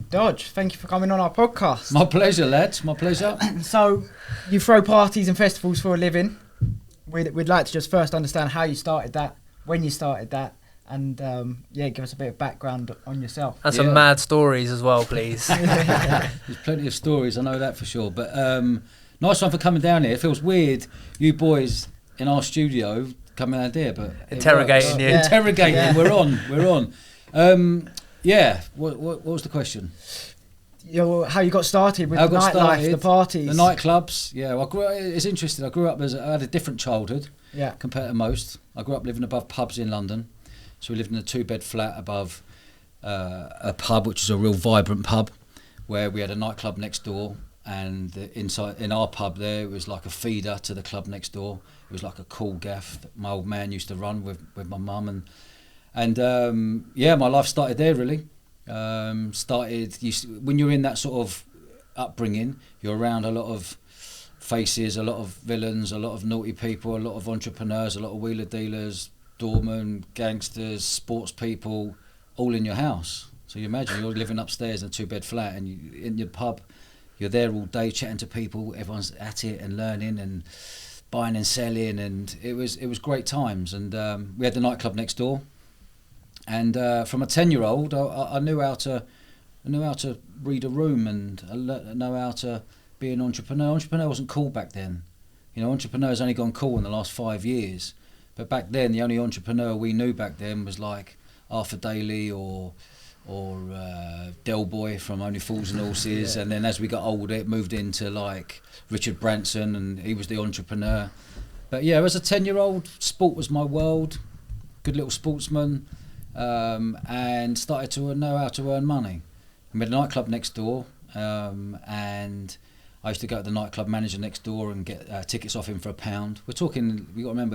Doge, thank you for coming on our podcast. My pleasure, lads. My pleasure. So, you throw parties and festivals for a living. We'd like to just first understand how you started that, when you started that, and give us a bit of background on yourself. And some mad stories as well, please. There's plenty of stories, I know that for sure. But nice one for coming down here. It feels weird, you boys in our studio coming out here, but interrogating you. Interrogating. Yeah. We're on. What was the question? How you got started with the nightlife, the parties, the nightclubs. Yeah, it's interesting. I grew up I had a different childhood. Yeah. Compared to most, I grew up living above pubs in London. So we lived in a 2-bed flat above a pub, which is a real vibrant pub, where we had a nightclub next door, and inside in our pub there it was like a feeder to the club next door. It was like a cool gaff that my old man used to run with my mum, and my life started there really. When you're in that sort of upbringing, you're around a lot of faces, a lot of villains, a lot of naughty people, a lot of entrepreneurs, a lot of wheeler dealers, doormen, gangsters, sports people, all in your house. So you imagine you're living upstairs in a 2-bed flat, and in your pub, you're there all day chatting to people. Everyone's at it and learning and buying and selling, and it was great times. And we had the nightclub next door. And from a 10-year-old, I knew how to read a room, and I know how to be an entrepreneur. Entrepreneur wasn't cool back then. Entrepreneur's only gone cool in the last 5 years. But back then, the only entrepreneur we knew back then was like Arthur Daly or Dellboy from Only Fools and Horses. And then as we got older, it moved into like Richard Branson, and he was the entrepreneur. But yeah, as a 10-year-old, sport was my world. Good little sportsman. And started to know how to earn money. We had a nightclub next door, and I used to go to the nightclub manager next door and get tickets off him for £1. We're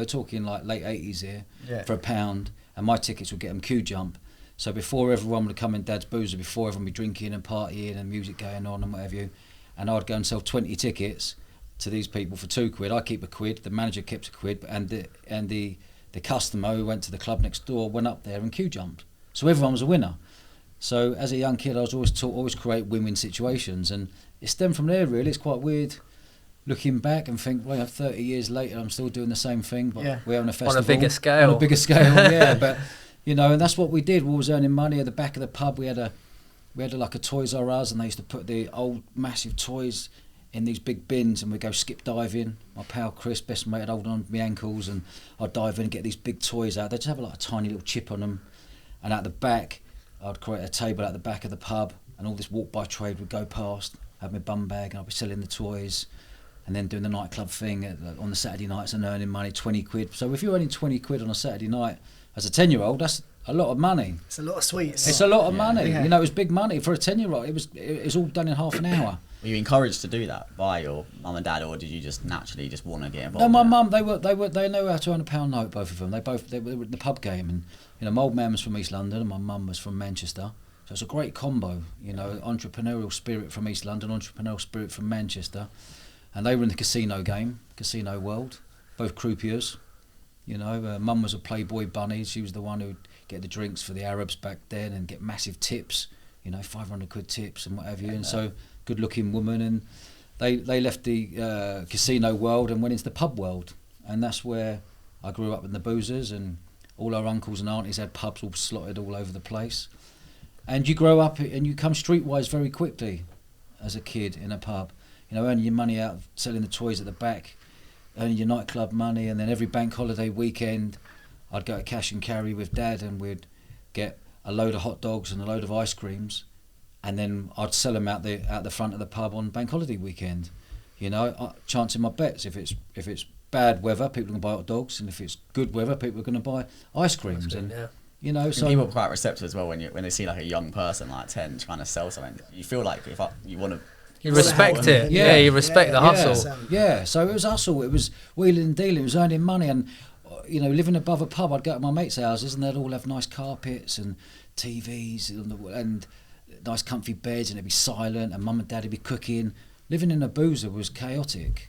talking like late 80s here, for £1, and my tickets would get them queue jump. So before everyone would come in Dad's Boozer, before everyone would be drinking and partying and music going on and what have you, and I'd go and sell 20 tickets to these people for £2. I keep £1, the manager kept £1, and the customer who went to the club next door went up there and queue jumped. So everyone was a winner. So as a young kid, I was always taught always create win-win situations, and it stemmed from there really. It's quite weird looking back and think, well, 30 years later, I'm still doing the same thing, but we're on a festival. On a bigger scale. On a bigger scale, yeah. But, and that's what we did. We was earning money at the back of the pub. We had like a Toys R Us, and they used to put the old massive toys in these big bins, and we'd go skip diving. My pal Chris, best mate, had hold on my ankles, and I'd dive in and get these big toys out. They'd just have like a tiny little chip on them. And at the back, I'd create a table at the back of the pub, and all this walk-by trade would go past. Have my bum bag, and I'd be selling the toys, and then doing the nightclub thing on the Saturday nights and earning money, £20. So if you're earning £20 on a Saturday night as a 10-year-old, that's a lot of money. It's a lot of sweets. It's a lot of money. Yeah. It was big money for a 10-year-old. It was all done in half an hour. Were you encouraged to do that by your mum and dad, or did you just naturally just want to get involved? No, my mum, they know how to earn £1 note, both of them. They were in the pub game, and my old man was from East London and my mum was from Manchester. So it's a great combo, entrepreneurial spirit from East London, entrepreneurial spirit from Manchester. And they were in the casino game, casino world, both croupiers. Mum was a Playboy bunny. She was the one who'd get the drinks for the Arabs back then and get massive tips, £500 tips and what have you. And so, good-looking woman. And they left the casino world and went into the pub world. And that's where I grew up in the boozers, and all our uncles and aunties had pubs all slotted all over the place. And you grow up and you come streetwise very quickly as a kid in a pub. Earning your money out, selling the toys at the back, earning your nightclub money, and then every bank holiday weekend I'd go to cash and carry with Dad, and we'd get a load of hot dogs and a load of ice creams, and then I'd sell them out the front of the pub on bank holiday weekend. Chancing my bets. If it's bad weather, people are going to buy hot dogs, and if it's good weather, people are going to buy ice creams. So people are quite receptive as well when they see like a young person like 10 trying to sell something. You feel like you want to. You respect it. Yeah, you respect the hustle. Yeah, so it was hustle. It was wheeling and dealing. It was earning money. And, living above a pub, I'd go to my mates' houses and they'd all have nice carpets and TVs and nice comfy beds, and it'd be silent, and mum and dad would be cooking. Living in a boozer was chaotic.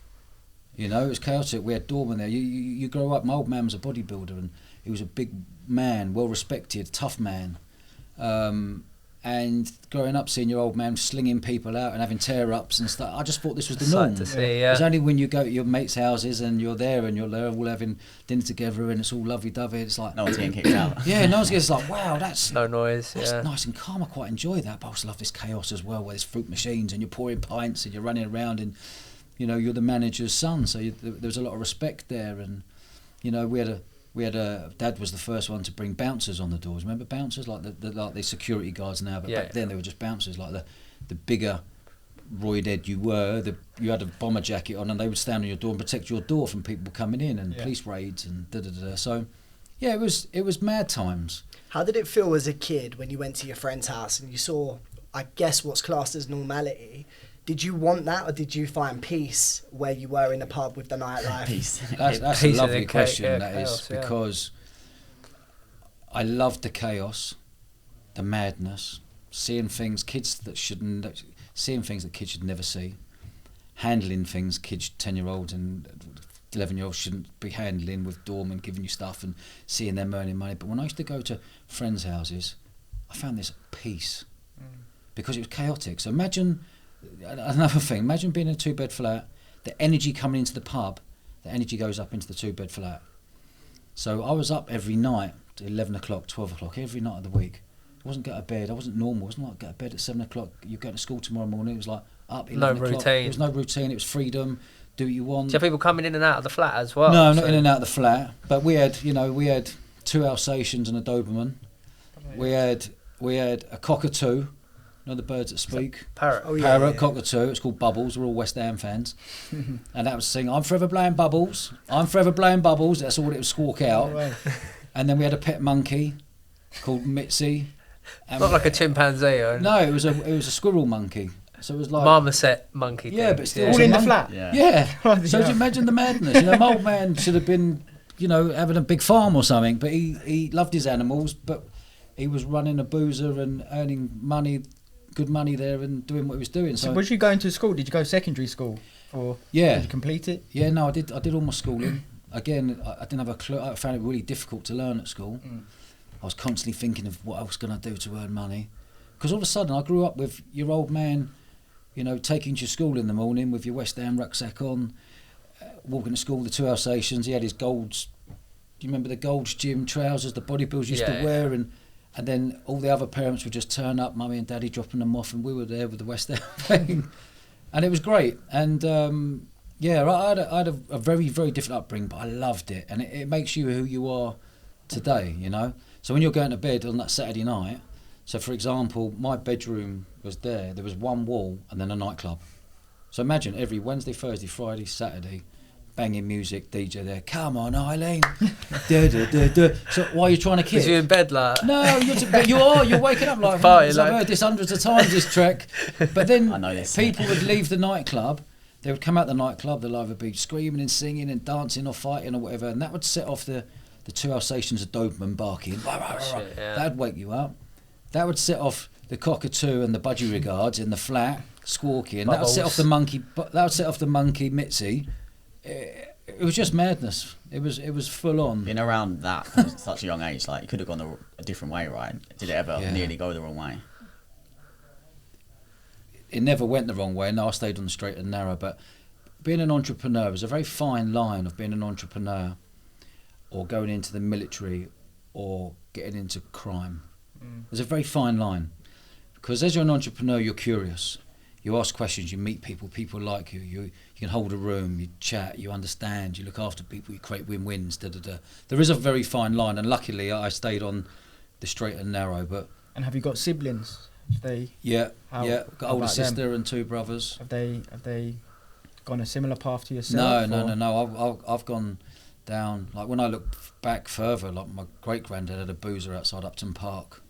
It was chaotic. We had doormen there. You grow up, my old man was a bodybuilder, and he was a big man, well respected, tough man. And growing up, seeing your old man slinging people out and having tear-ups and stuff, I just thought this was the Sight norm. to see, yeah. It's only when you go to your mates' houses and you're there and you're there all having dinner together and it's all lovey-dovey. It's like No one's getting kicked out. yeah, no one's getting. It's like, wow, that's No noise. that's Yeah. nice and calm. I quite enjoy that. But I also love this chaos as well, where there's fruit machines and you're pouring pints and you're running around and you're the manager's son. So there was a lot of respect there. And we had a dad was the first one to bring bouncers on the doors. Remember bouncers, like the security guards now, but back then they were just bouncers. Like the bigger roidhead you had a bomber jacket on, and they would stand on your door and protect your door from people coming in and police raids and So yeah, it was mad times. How did it feel as a kid when you went to your friend's house and you saw, I guess, what's classed as normality? Did you want that, or did you find peace where you were in the pub with the nightlife? Peace. That's a Peace in lovely the question. chaos, That is yeah. because I loved the chaos, the madness, seeing things seeing things that kids should never see, handling things 10-year-olds and 11-year-olds shouldn't be handling, with doormen giving you stuff and seeing them earning money. But when I used to go to friends' houses, I found this peace because it was chaotic. So imagine another thing. Imagine being in a 2-bed flat. The energy coming into the pub, the energy goes up into the 2-bed flat. So I was up every night at 11 o'clock, 12 o'clock, every night of the week. I wasn't going to bed. I wasn't normal. It wasn't like get to bed at 7 o'clock. You're going to school tomorrow morning. It was like up 11 o'clock. routine. There was no routine. It was freedom. Do what you want. Do you have people coming in and out of the flat as well? No, not in and out of the flat. But we had 2 Alsatians and a Doberman. We had a cockatoo. You know the birds that speak? Parrot. Oh, Parrot, cockatoo. It's called Bubbles. We're all West Ham fans. And that was saying, I'm forever blowing bubbles. I'm forever blowing bubbles. That's all it would squawk out. And then we had a pet monkey called Mitzi. And Not like a chimpanzee or no, it was a squirrel monkey. So it was like marmoset monkey. Yeah, thing. but still All in the flat. Yeah. So do you imagine the madness? My old man should have been, having a big farm or something, but he loved his animals, but he was running a boozer and earning money, good money there, and doing what he was doing. So was you going to school? Did you go secondary school? Or did you complete it? Yeah, no, I did all my schooling. Again, I didn't have a clue. I found it really difficult to learn at school. I was constantly thinking of what I was going to do to earn money. Because all of a sudden I grew up with your old man, taking you to school in the morning with your West Ham rucksack on, walking to school with the 2 Alsatians. He had his Gold's, do you remember the Gold's gym trousers the bodybuilders used to wear? And then all the other parents would just turn up, mummy and daddy dropping them off, and we were there with the West Ham thing. And it was great. And I had a very, very different upbringing, but I loved it. And it makes you who you are today, So when you're going to bed on that Saturday night, so for example, my bedroom was there was one wall and then a nightclub. So imagine every Wednesday, Thursday, Friday, Saturday, banging music, DJ there, come on Eileen. So why are you trying to kid? Was you in bed like? No, you're waking up like, Party, I've heard this hundreds of times, this track. But then I know this. people would leave the nightclub, they would come out the nightclub, they'll either be screaming and singing and dancing or fighting or whatever, and that would set off the 2 Alsatians of Doberman barking. Shit, yeah. That'd wake you up. That would set off the cockatoo and the budgie regards in the flat squawking. That would set off the monkey. That would set off the monkey Mitzi. It was just madness. It was full on. Being around that at such a young age, like, you could have gone a different way, right? Did it ever nearly go the wrong way? It never went the wrong way. No, I stayed on the straight and narrow. But being an entrepreneur is a very fine line of being an entrepreneur, or going into the military, or getting into crime. There's a very fine line, because as you're an entrepreneur, you're curious. You ask questions, you meet people, people like you. You can hold a room, you chat, you understand, you look after people, you create win-wins. There is a very fine line, and luckily I stayed on the straight and narrow. And have you got siblings? Got older sister and 2 brothers. Have they gone a similar path to yourself? No. I've gone down, like when I look back further, like my great granddad had a boozer outside Upton Park,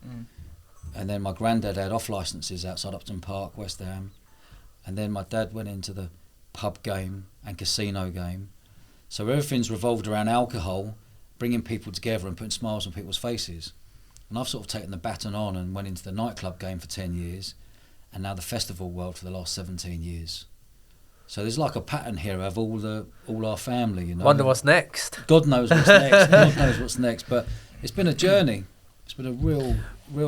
and then my granddad had off licences outside Upton Park, West Ham, and then my dad went into the pub game and casino game. So everything's revolved around alcohol, bringing people together and putting smiles on people's faces. And I've sort of taken the baton on and went into the nightclub game for 10 years, and now the festival world for the last 17 years. So there's like a pattern here of all our family, Wonder what's next. God knows what's next. God knows what's next. But it's been a journey. It's been a real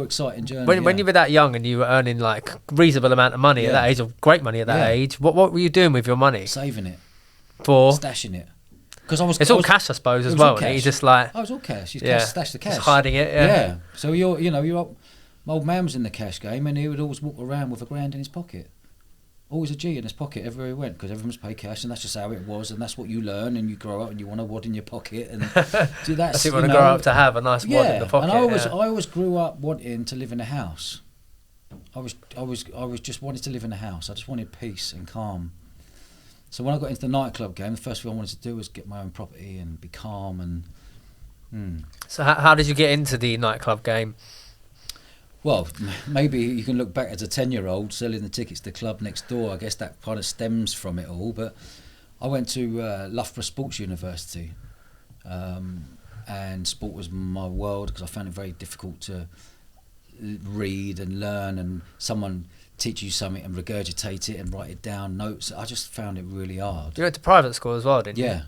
exciting journey. When you were that young and you were earning like reasonable amount of money at that age, of great money at that age, what were you doing with your money? Saving it, for stashing it. Because it's all cash, I suppose, as well. You just like I was all cash. You stash the cash, just hiding it. Yeah. So my old man was in the cash game, and he would always walk around with £1,000 in his pocket. Always a G in his pocket everywhere he went, because everyone was paid cash, and that's just how it was, and that's what you learn, and you grow up and you want a wad in your pocket, and that's what you want to grow up to have, a nice wad in the pocket. And I always grew up wanting to live in a house. I was just wanted to live in a house. I just wanted peace and calm. So when I got into the nightclub game, the first thing I wanted to do was get my own property and be calm. And So how did you get into the nightclub game? Well, maybe you can look back as a 10-year-old selling the tickets to the club next door. I guess that kind of stems from it all. But I went to Loughborough Sports University, and sport was my world, because I found it very difficult to read and learn, and someone teach you something and regurgitate it and write it down, notes. I just found it really hard. You went to private school as well, didn't you?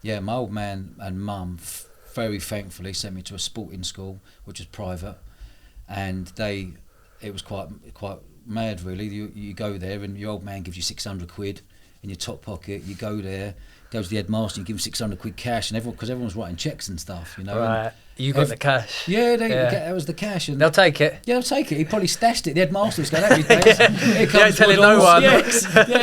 Yeah. My old man and mum very thankfully sent me to a sporting school, which was private. And it was quite mad, really. You go there and your old man gives you 600 quid in your top pocket. You go there, goes to the headmaster, you give him 600 quid cash, and because everyone's writing checks and stuff, you know. Right, you got the cash. Yeah, that was the cash. And they'll take it. Yeah, they'll take it. He probably stashed it. The headmaster was going, every day. Here comes telling no one. Yeah,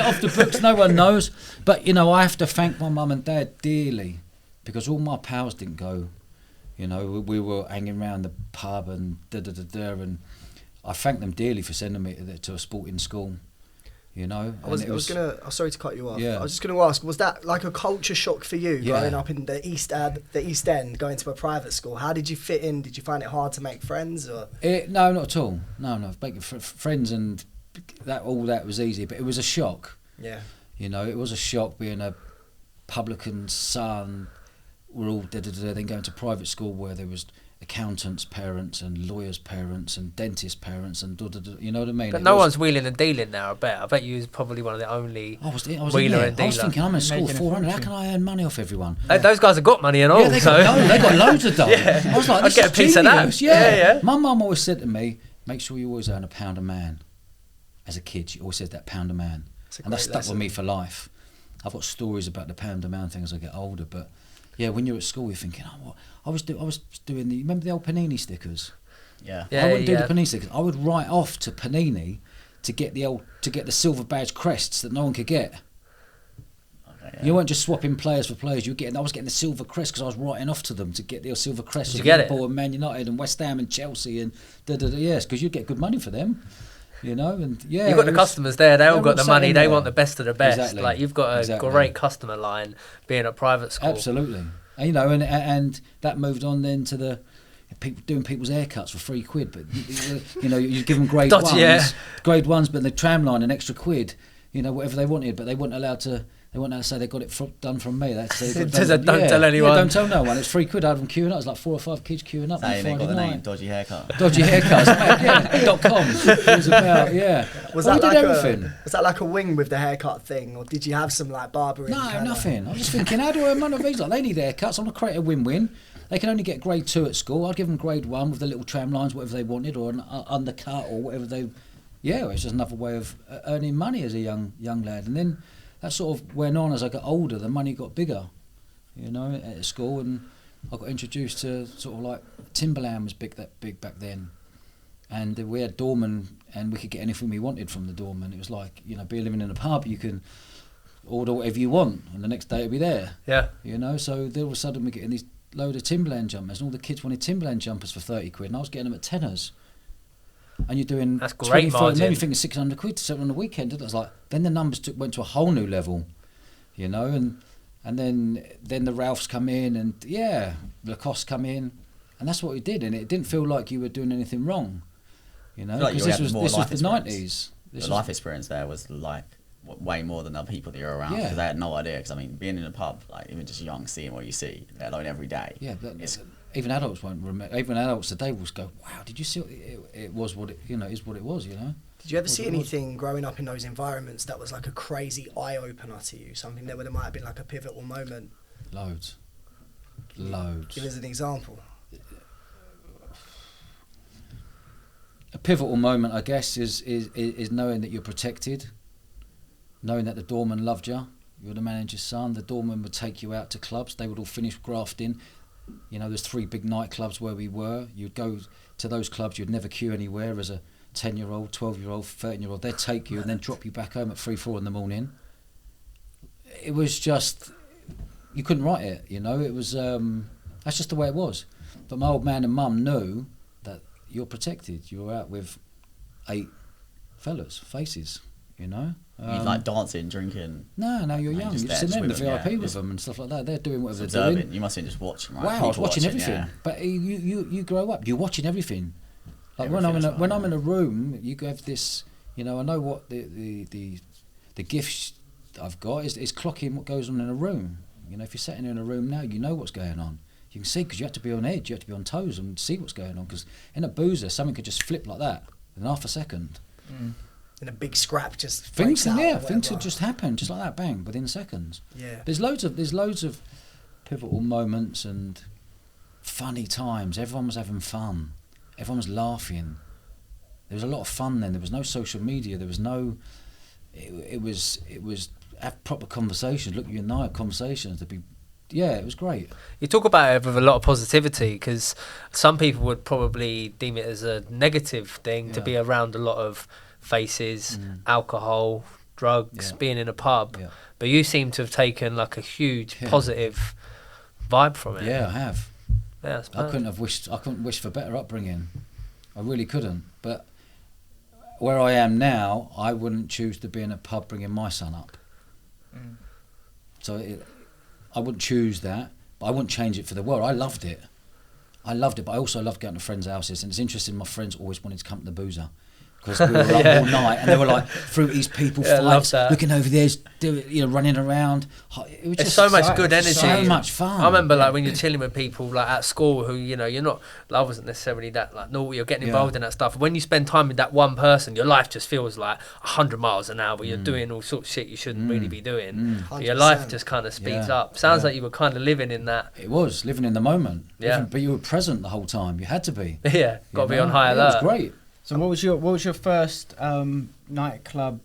off the books, no one knows. But, I have to thank my mum and dad dearly, because all my pals didn't go. We were hanging around the pub and and I thank them dearly for sending me to a sporting school. Sorry to cut you off. Yeah. I was just going to ask, was that like a culture shock for you growing up in the East End, going to a private school? How did you fit in? Did you find it hard to make friends? Or no, not at all. No, making friends and that was easy, but it was a shock. Yeah. It was a shock being a publican's son. We're all then going to private school where there was accountants' parents and lawyers' parents and dentists' parents and you know what I mean? But one's wheeling and dealing now. I bet you was probably one of the only wheeler and dealer. I was thinking, I'm in school 400. How can I earn money off everyone? Those guys have got money and all. Yeah, they got loads of dough. I was like, I'd get a piece of that. Yeah. My mum always said to me, make sure you always earn £1 a man. As a kid, she always said that, £1 a man, and that stuck with me for life. I've got stories about the £1 a man thing as I get older, but. Yeah, when you're at school, you're thinking, what? I was doing the. Remember the old Panini stickers? Yeah. I wouldn't do the Panini stickers. I would write off to Panini to get the silver badge crests that no one could get. Okay, yeah. You weren't just swapping players for players. I was getting the silver crest because I was writing off to them to get the silver crest. Did you get it? Liverpool and Man United and West Ham and Chelsea and yes, because you'd get good money for them. And yeah, you've got the customers there. They all got the money. They want the best of the best. Exactly. Like you've got a great customer line being at private school. Absolutely. And that moved on then to the people doing people's haircuts for £3. But you give them grade ones, but the tram line an extra £1. Whatever they wanted, but they weren't allowed to. They weren't allowed to say they got it done from me. Don't tell anyone. Yeah, don't tell no one. It's £3. I had them queuing up. It was like 4 or 5 kids queuing up. They got the name Dodgy Haircut. Dodgy Haircuts. .com. It was about Was that like a wing with the haircut thing, or did you have some like barbering? No, nothing. I was just thinking, how do I earn money off these? Like they need haircuts. I'm gonna create a win-win. They can only get grade 2 at school. I'd give them grade 1 with the little tram lines, whatever they wanted, or an undercut or whatever they. Yeah, it's just another way of earning money as a young lad, and then. That sort of went on as I got older. The money got bigger, at school, and I got introduced to sort of like Timberland was big back then, and we had doorman, and we could get anything we wanted from the doorman. It was like being living in a pub, you can order whatever you want, and the next day it'll be there. Yeah. So then all of a sudden we're getting these load of Timberland jumpers, and all the kids wanted Timberland jumpers for £30, and I was getting them at tenors. And you're doing that's great margin. Maybe thinking 600 quid to sell on the weekend. It was like then the numbers went to a whole new level, and then the Ralphs come in and Lacoste come in, and that's what we did, and it didn't feel like you were doing anything wrong, because this was the 90s. The life experience there was like way more than other people that you're around because they had no idea. Because being in a pub, like even just young, seeing what you see, let alone every day. Yeah, even adults won't remember. Even adults today will go, "Wow, did you see? It was what it is what it was." Did you ever see anything growing up in those environments that was like a crazy eye opener to you? Something that might have been like a pivotal moment. Loads. Give us an example. a pivotal moment, I guess, is knowing that you're protected, knowing that the doorman loved you. You're the manager's son. The doorman would take you out to clubs. They would all finish grafting. You know, there's 3 big nightclubs where we were. You'd go to those clubs. You'd never queue anywhere as a 10-year-old, 12-year-old, 13-year-old. They'd take you and then drop you back home at 3, 4 in the morning. It was just, you couldn't write it, you know. It was, that's just the way it was. But my old man and mum knew that you're protected. You were out with 8 faces, you know. You like dancing, drinking? No, you're young. You're just sitting there in the VIP with them and stuff like that. They're doing whatever they're doing. You must have been just watching, right? Wow, People I was watching everything. Yeah. But you grow up. You're watching everything. Like when I'm in a room, you have this. You know, I know what the gifts I've got is clocking what goes on in a room. You know, if you're sitting in a room now, you know what's going on. You can see because you have to be on edge. You have to be on toes and see what's going on. Because in a boozer, something could just flip like that in half a second. And a big scrap just Things things would just happen just like that, bang, within seconds. Yeah. There's loads of pivotal moments and funny times. Everyone was having fun. Everyone was laughing. There was a lot of fun then. There was no social media. There was no. It was have proper conversations. Look you in the eye, conversations. To be. Yeah, it was great. You talk about it with a lot of positivity because some people would probably deem it as a negative thing to be around a lot of faces, alcohol, drugs, being in a pub. Yeah. But you seem to have taken like a huge positive vibe from it. Yeah, I have. Yeah, I couldn't wish for better upbringing. I really couldn't. But where I am now, I wouldn't choose to be in a pub bringing my son up. So I wouldn't choose that, but I wouldn't change it for the world. I loved it, but I also loved going to friends' houses. And it's interesting, my friends always wanted to come to the boozer. Because we were up all night, and they were like fruities, people, fights, looking over there, running around. It was it's so much good energy, so much fun. I remember like when you're chilling with people like at school who you're not. I wasn't necessarily that like naughty. You're getting involved in that stuff. When you spend time with that one person, your life just feels like 100 miles an hour. You're doing all sorts of shit you shouldn't really be doing. Your life just kind of speeds up. Sounds like you were kind of living in that. It was living in the moment. But you were present the whole time. You had to be. Yeah, got to be on high alert. It was great. So what was your first nightclub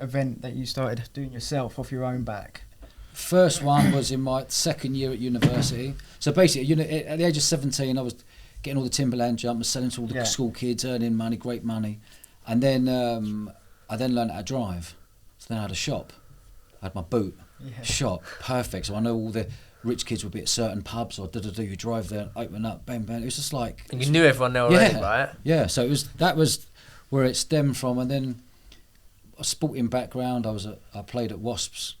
event that you started doing yourself off your own back? First one was in my second year at university. So basically, at the age of 17, I was getting all the Timberland jumpers, selling to all the school kids, earning money, great money. And then I then learned how to drive. So then I had a shop. I had my boot, shop, perfect. So I know all the rich kids would be at certain pubs or you drive there and open up, bang, bang. It was just like... And you knew everyone there already, right? Yeah, so that was where it stemmed from. And then a sporting background, I played at Wasps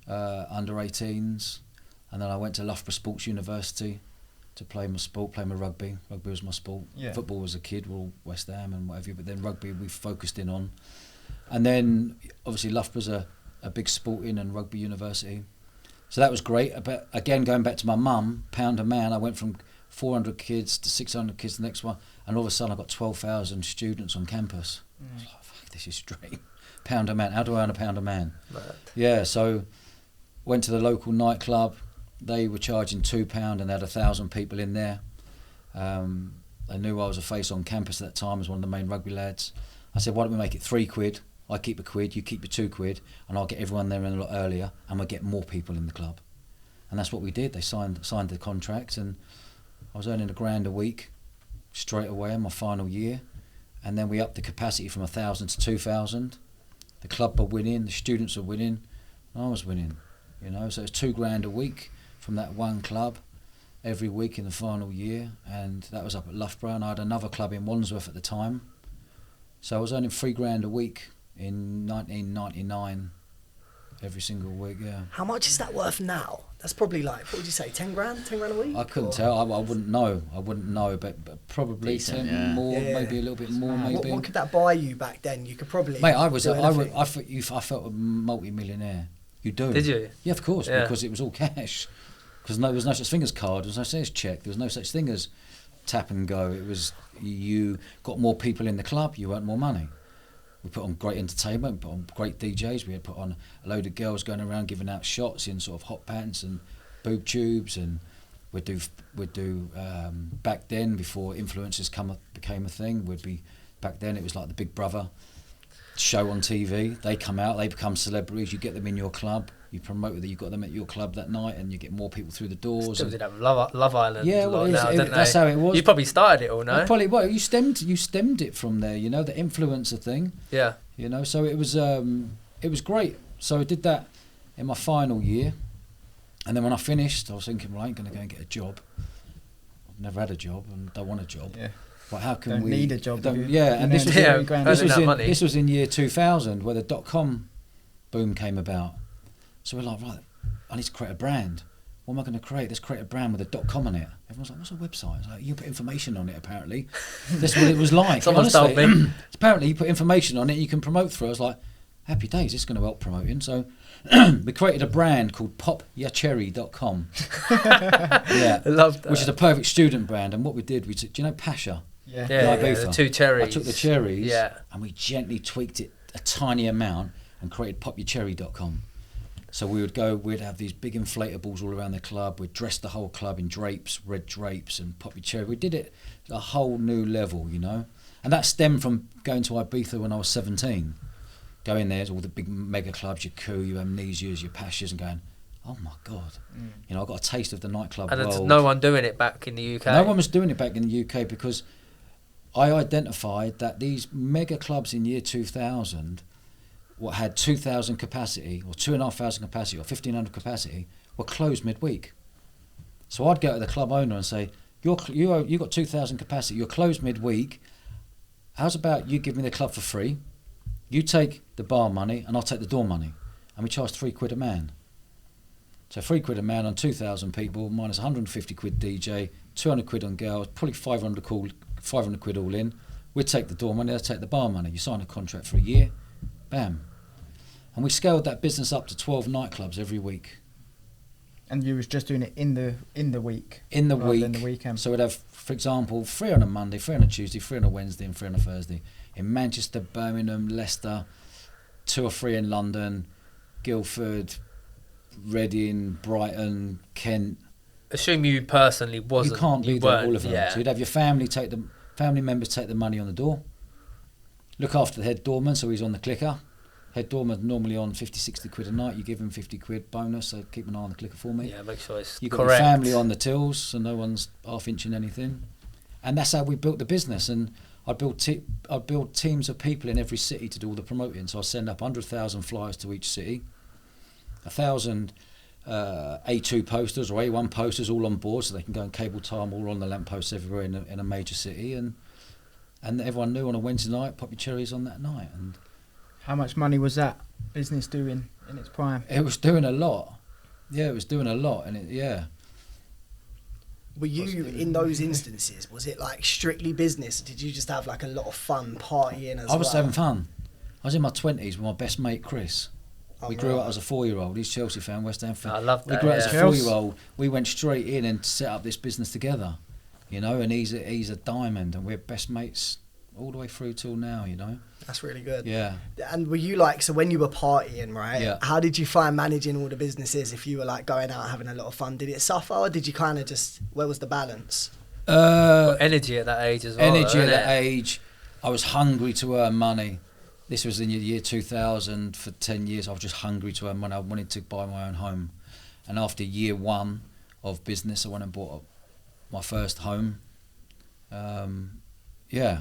under 18s, and then I went to Loughborough Sports University to play my sport, play my rugby. Rugby was my sport. Yeah. Football was a kid, we're all West Ham and whatever, but then rugby we focused in on. And then obviously Loughborough's a big sporting and rugby university. So that was great. But again, going back to my mum, pound a man, I went from 400 kids to 600 kids the next one, and all of a sudden I got 12,000 students on campus. I was like, fuck, this is strange. Pound a man, how do I earn a pound a man? Right. Yeah, so went to the local nightclub. They were charging £2 and they had 1,000 people in there. They knew I was a face on campus at that time as one of the main rugby lads. I said, why don't we make it £3? I keep a quid, you keep your £2, and I'll get everyone there in a lot earlier, and we'll get more people in the club. And that's what we did. They signed the contract, and I was earning £1,000 a week straight away in my final year. And then we upped the capacity from 1,000 to 2,000. The club were winning, the students were winning, and I was winning. So it's £2,000 a week from that one club every week in the final year, and that was up at Loughborough. And I had another club in Wandsworth at the time, so I was earning £3,000 a week in 1999 every single week. How much is that worth now? That's probably like, what would you say, 10 grand a week? I couldn't tell. I wouldn't know, but probably decent, 10 more, maybe a little bit more. Maybe. What could that buy you back then? You could probably. Mate, I felt a multi-millionaire. You do? Did you? Yeah, of course, because it was all cash. Because there was no such thing as card, there was no such thing as cheque, there was no such thing as tap and go. It was you got more people in the club, you earned more money. We put on great entertainment, put on great DJs. We had put on a load of girls going around giving out shots in sort of hot pants and boob tubes, and we'd do back then before influencers became a thing. We'd be Back then it was like the Big Brother show on TV. They come out, they become celebrities. You get them in your club. You promote that you got them at your club that night, and you get more people through the doors. Still did have Love Island. Yeah, well, that's how it was. You probably started it all, no? You stemmed it from there. You know, the influencer thing. Yeah. You know, so it was great. So I did that in my final year, and then when I finished, I was thinking, well, I ain't going to go and get a job. I've never had a job and don't want a job. Yeah. But how can don't we need a job? Yeah, and this was in year 2000 where the .com boom came about. So we're like, right, I need to create a brand. What am I going to create? Let's create a brand with a .com on it. Everyone's like, what's a website? It's like, you put information on it, apparently. That's what it was like. Someone told me. Apparently, you put information on it, you can promote through it. I was like, happy days, this is going to help promoting. So we created a brand called popyacherry.com. Yeah, I love that. Which is a perfect student brand. And what we did, do you know Pasha? Yeah. The 2 cherries. I took the cherries Yeah. and we gently tweaked it a tiny amount and created popyacherry.com. So we'd have these big inflatables all around the club. We'd dress the whole club in drapes, red drapes, and pop your cherry. We did it at a whole new level, you know. And that stemmed from going to Ibiza when I was 17. Going there, all the big mega clubs, your Coup, your Amnesias, your Pashas, and going, oh my God. You know, I got a taste of the nightclub and world. there's no one doing it back in the UK. No one was doing it back in the UK because I identified that these mega clubs in year 2000 what had 2,000 capacity or 2,500 capacity or 1,500 capacity were closed midweek. So I'd go to the club owner and say, you got 2,000 capacity, you're closed midweek, how's about you give me the club for free, you take the bar money and I'll take the door money, and we charge £3 a man. So £3 a man on 2,000 people minus 150 quid DJ, 200 quid on girls, probably 500 quid all in. We'd take the door money, they'd take the bar money. You sign a contract for a year, bam. And we scaled that business up to 12 nightclubs every week. And you was just doing it in the week? In the rather week. than the weekend. So we'd have, for example, 3 on a Monday, 3 on a Tuesday, 3 on a Wednesday and 3 on a Thursday. In Manchester, Birmingham, Leicester, 2 or 3 in London, Guildford, Reading, Brighton, Kent. Assume you personally wasn't. You can't be there all of them. Yeah. So you'd have your family members take the money on the door. Look after the head doorman, so he's on the clicker. Head doorman normally on 50, 60 quid a night. You give him 50 quid bonus, so keep an eye on the clicker for me. Yeah, make sure it's You've got correct. your family on the tills, so no one's half-inching anything. And that's how we built the business. And I'd build teams of people in every city to do all the promoting. So I send up 100,000 flyers to each city, 1,000 A2 posters or A1 posters all on board, so they can go and cable time all on the lampposts everywhere in a major city. And everyone knew on a Wednesday night, pop your cherries on that night. And how much money was that business doing in its prime? it was doing a lot. Yeah, it was doing a lot. And Were you, in those instances, was it like strictly business? Did you just have like a lot of fun partying as well? I was having fun. I was in my 20s with my best mate Chris. We grew up as a 4-year-old. He's a Chelsea fan, West Ham fan. I love that. We grew up as a yeah. 4-year-old. We went straight in and set up this business together, you know. And he's a diamond, and we're best mates all the way through till now, you know. That's really good. Yeah. And were you like, so when you were partying, right? Yeah. How did you find managing all the businesses if you were like going out having a lot of fun? Did it suffer, or did you kind of just, where was the balance? Got energy at that age as well. Energy though, at that innit? age. I was hungry to earn money. This was in the year 2000. For 10 years, I was just hungry to earn money. I wanted to buy my own home. And after year 1 of business, I went and bought my first home. Yeah,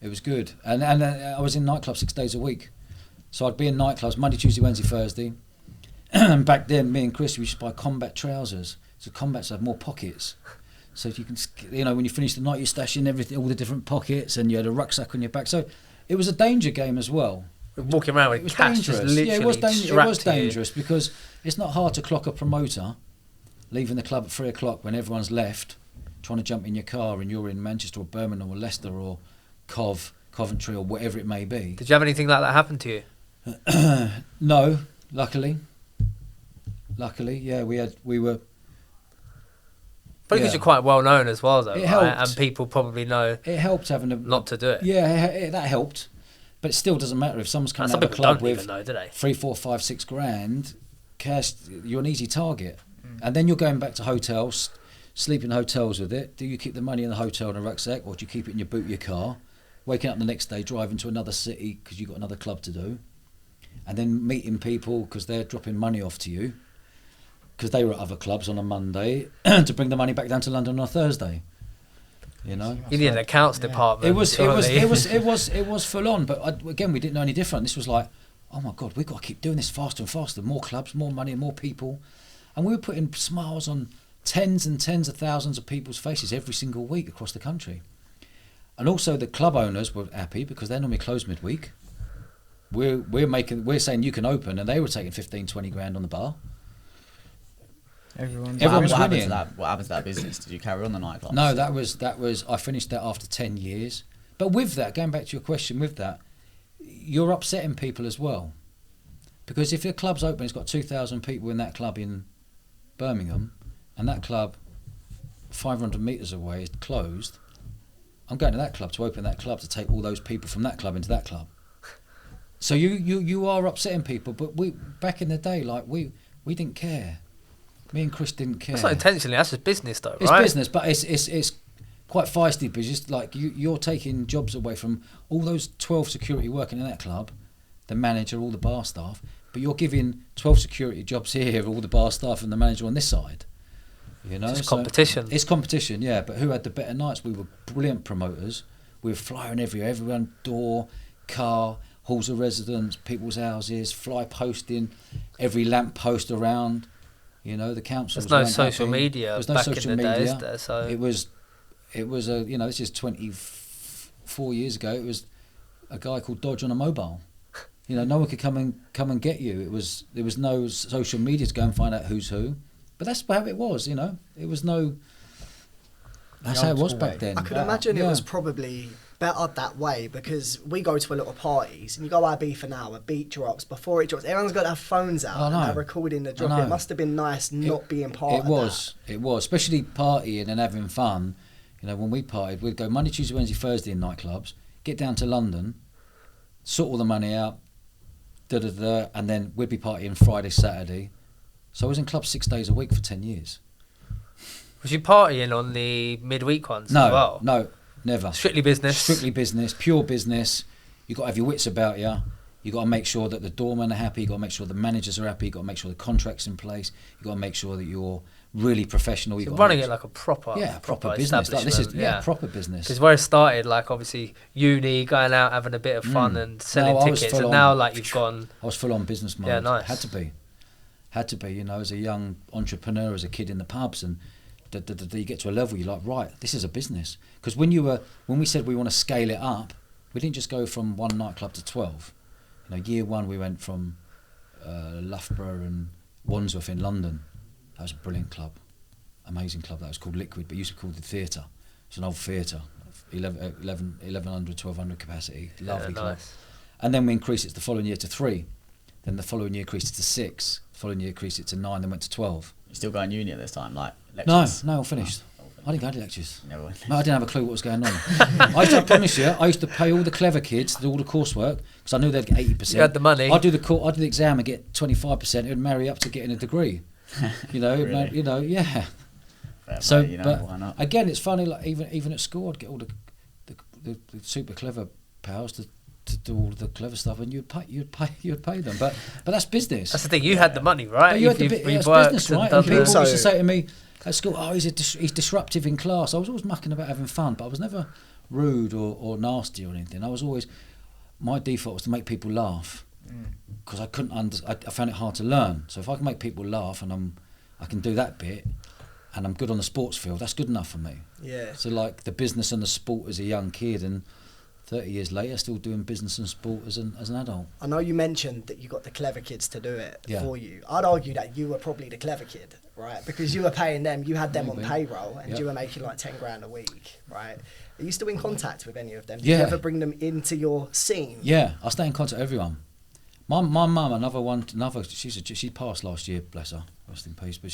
it was good. And I was in nightclubs 6 days a week. So I'd be in nightclubs Monday, Tuesday, Wednesday, Thursday. And back then, me and Chris, we used to buy combat trousers. So combats have more pockets. So you can, you know, when you finish the night, you stash in everything, all the different pockets, and you had a rucksack on your back. So it was a danger game as well. Walking around with cash just literally it was strapped to you. dangerous because it's not hard to clock a promoter leaving the club at 3 o'clock when everyone's left, trying to jump in your car and you're in Manchester or Birmingham or Leicester or Coventry or whatever it may be. Did you have anything like that happen to you? No, luckily, yeah, we were. Probably because you're quite well known as well, though, It right? helped. And people probably know It helped having a not to do it. Yeah, that helped, but it still doesn't matter if someone's coming Some out of a people club don't even with know, do they? 3, 4, 5, 6 grand cash. You're an easy target, and then you're going back to hotels, sleep in hotels with it. Do you keep the money in the hotel in a rucksack, or do you keep it in your boot of your car? waking up the next day, driving to another city because you've got another club to do, and then meeting people because they're dropping money off to you because they were at other clubs on a Monday to bring the money back down to London on a Thursday. You know, you need an accounts department. It was full on. But again, we didn't know any different. This was like, oh my God, we've got to keep doing this faster and faster. More clubs, more money, more people, and we were putting smiles on tens and tens of thousands of people's faces every single week across the country. And also the club owners were happy because they're normally closed midweek. We're saying you can open, and they were taking 15, 20 grand on the bar. Everyone was What happened winning. to that? What happened to that business? Did you carry on the nightclubs? No, that was I finished that after 10 years. But with that, going back to your question, with that, you're upsetting people as well. Because if your club's open, it's got 2,000 people in that club in Birmingham, and that club 500 metres away is closed, I'm going to that club to open that club to take all those people from that club into that club. So you are upsetting people, but we back in the day, like we didn't care. Me and Chris didn't care. That's not intentionally. That's just business, though, It's right? business, but it's quite feisty because just like you're taking jobs away from all those 12 security working in that club, the manager, all the bar staff, but you're giving 12 security jobs here, all the bar staff and the manager on this side. You know, It's competition. It's competition, yeah. But who had the better nights? We were brilliant promoters. We were flying everywhere, everyone door, car, halls of residence, people's houses, fly posting every lamp post around. You know, the council. There's no social media There's no back social in the media. day, is there? So it was a, you know, this is 24 years ago. It was a guy called Doge on a mobile. You know, no one could come and get you. There was no social media to go and find out who's who. But that's how it was. You know, it was no. That's how it was back then. I could imagine it was probably better that way because we go to a lot of parties and you go Ibiza now, a beat drops, before it drops, everyone's got their phones out and they're recording the drop. It must have been nice not being part of that. It was, especially partying and having fun. You know, when we partied, we'd go Monday, Tuesday, Wednesday, Thursday in nightclubs, get down to London, sort all the money out, and then we'd be partying Friday, Saturday. So I was in clubs 6 days a week for 10 years. was you partying on the midweek ones as well? No, never. Strictly business? Strictly business, pure business. You've got to have your wits about you. You've got to make sure that the doormen are happy. You've got to make sure the managers are happy. You've got to make sure the contract's in place. You've got to make sure that you're really professional. So running it like a proper business. Like this is yeah, proper business. Because where it started, like obviously uni, going out, having a bit of fun and selling tickets, and now like you've gone. I was full on business mode. Yeah, nice. Had to be. You know, as a young entrepreneur, as a kid in the pubs, and you get to a level you're like, right, this is a business. Because when we said we want to scale it up, we didn't just go from one nightclub to 12. You know, year one we went from Loughborough and Wandsworth in London. That was a brilliant club, amazing club. That was called Liquid, but used to be called the Theatre. It's an old theatre, 1100, 1200 capacity, lovely club. Nice. And then we increased it the following year to 3. Then the following year increased it to 6. The following year increased it to 9. Then went to 12. You still going uni at this time, like lectures? No, all finished. I didn't go to lectures. You never went. No, I didn't have a clue what was going on. I promise you, I used to pay all the clever kids to do all the coursework because I knew they'd get 80%. You had the money. I'd do the exam and get 25%. It would marry up to getting a degree. You know, Really? Yeah. Fair So, play, why not? again, it's funny. Like even at school, I'd get all the super clever pals to do all the clever stuff, and you'd pay them. But that's business. That's the thing. You had the money, right? But you had You've it's worked business, and right? done And people the- used to say to me at school, "Oh, he's disruptive in class." I was always mucking about having fun, but I was never rude or nasty or anything. I was always, my default was to make people laugh because I couldn't I found it hard to learn. So if I can make people laugh and I can do that bit, and I'm good on the sports field, that's good enough for me. Yeah. So like the business and the sport as a young kid, and 30 years later, still doing business and sport as an adult. I know you mentioned that you got the clever kids to do it Yeah. for you. I'd argue that you were probably the clever kid, right? Because you were paying them, you had them Maybe. on payroll, and Yep. you were making like 10 grand a week, right? Are you still in contact with any of them? Did Yeah. you ever bring them into your scene? Yeah, I stay in contact with everyone. My mum, she passed last year, bless her, rest in peace. But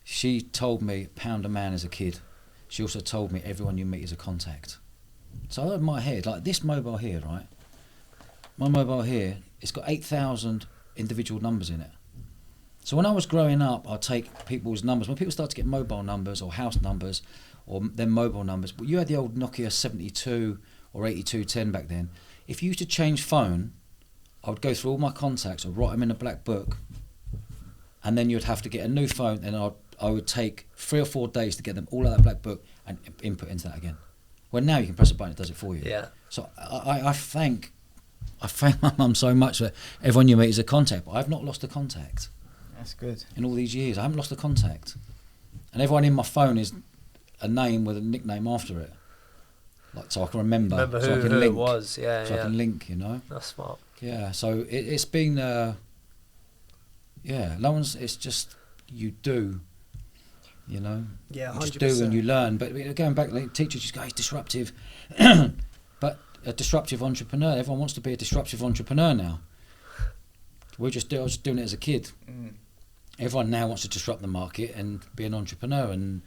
she told me pound a man as a kid. She also told me everyone you meet is a contact. So I had in my head, like this mobile here, right? My mobile here, it's got 8,000 individual numbers in it. So when I was growing up, I'd take people's numbers. When people start to get mobile numbers or house numbers or their mobile numbers, but you had the old Nokia 72 or 8210 back then. If you used to change phone, I would go through all my contacts, I'd write them in a black book, and then you'd have to get a new phone, and I would take 3 or 4 days to get them all out of that black book and input into that again. Well, now you can press a button, it does it for you. Yeah. So I thank my mum so much that everyone you meet is a contact, but I've not lost a contact. That's good. In all these years, I haven't lost a contact. And everyone in my phone is a name with a nickname after it. Like, so I can remember who, so I can who link, it was. so I can link, you know. That's smart. Yeah, so it's been, no one's, it's just, you do, you know. Yeah, 100%. You just do and you learn. But going back, like, teachers just go, it's disruptive. But a disruptive entrepreneur, everyone wants to be a disruptive entrepreneur now. I was just doing it as a kid. Everyone now wants to disrupt the market and be an entrepreneur and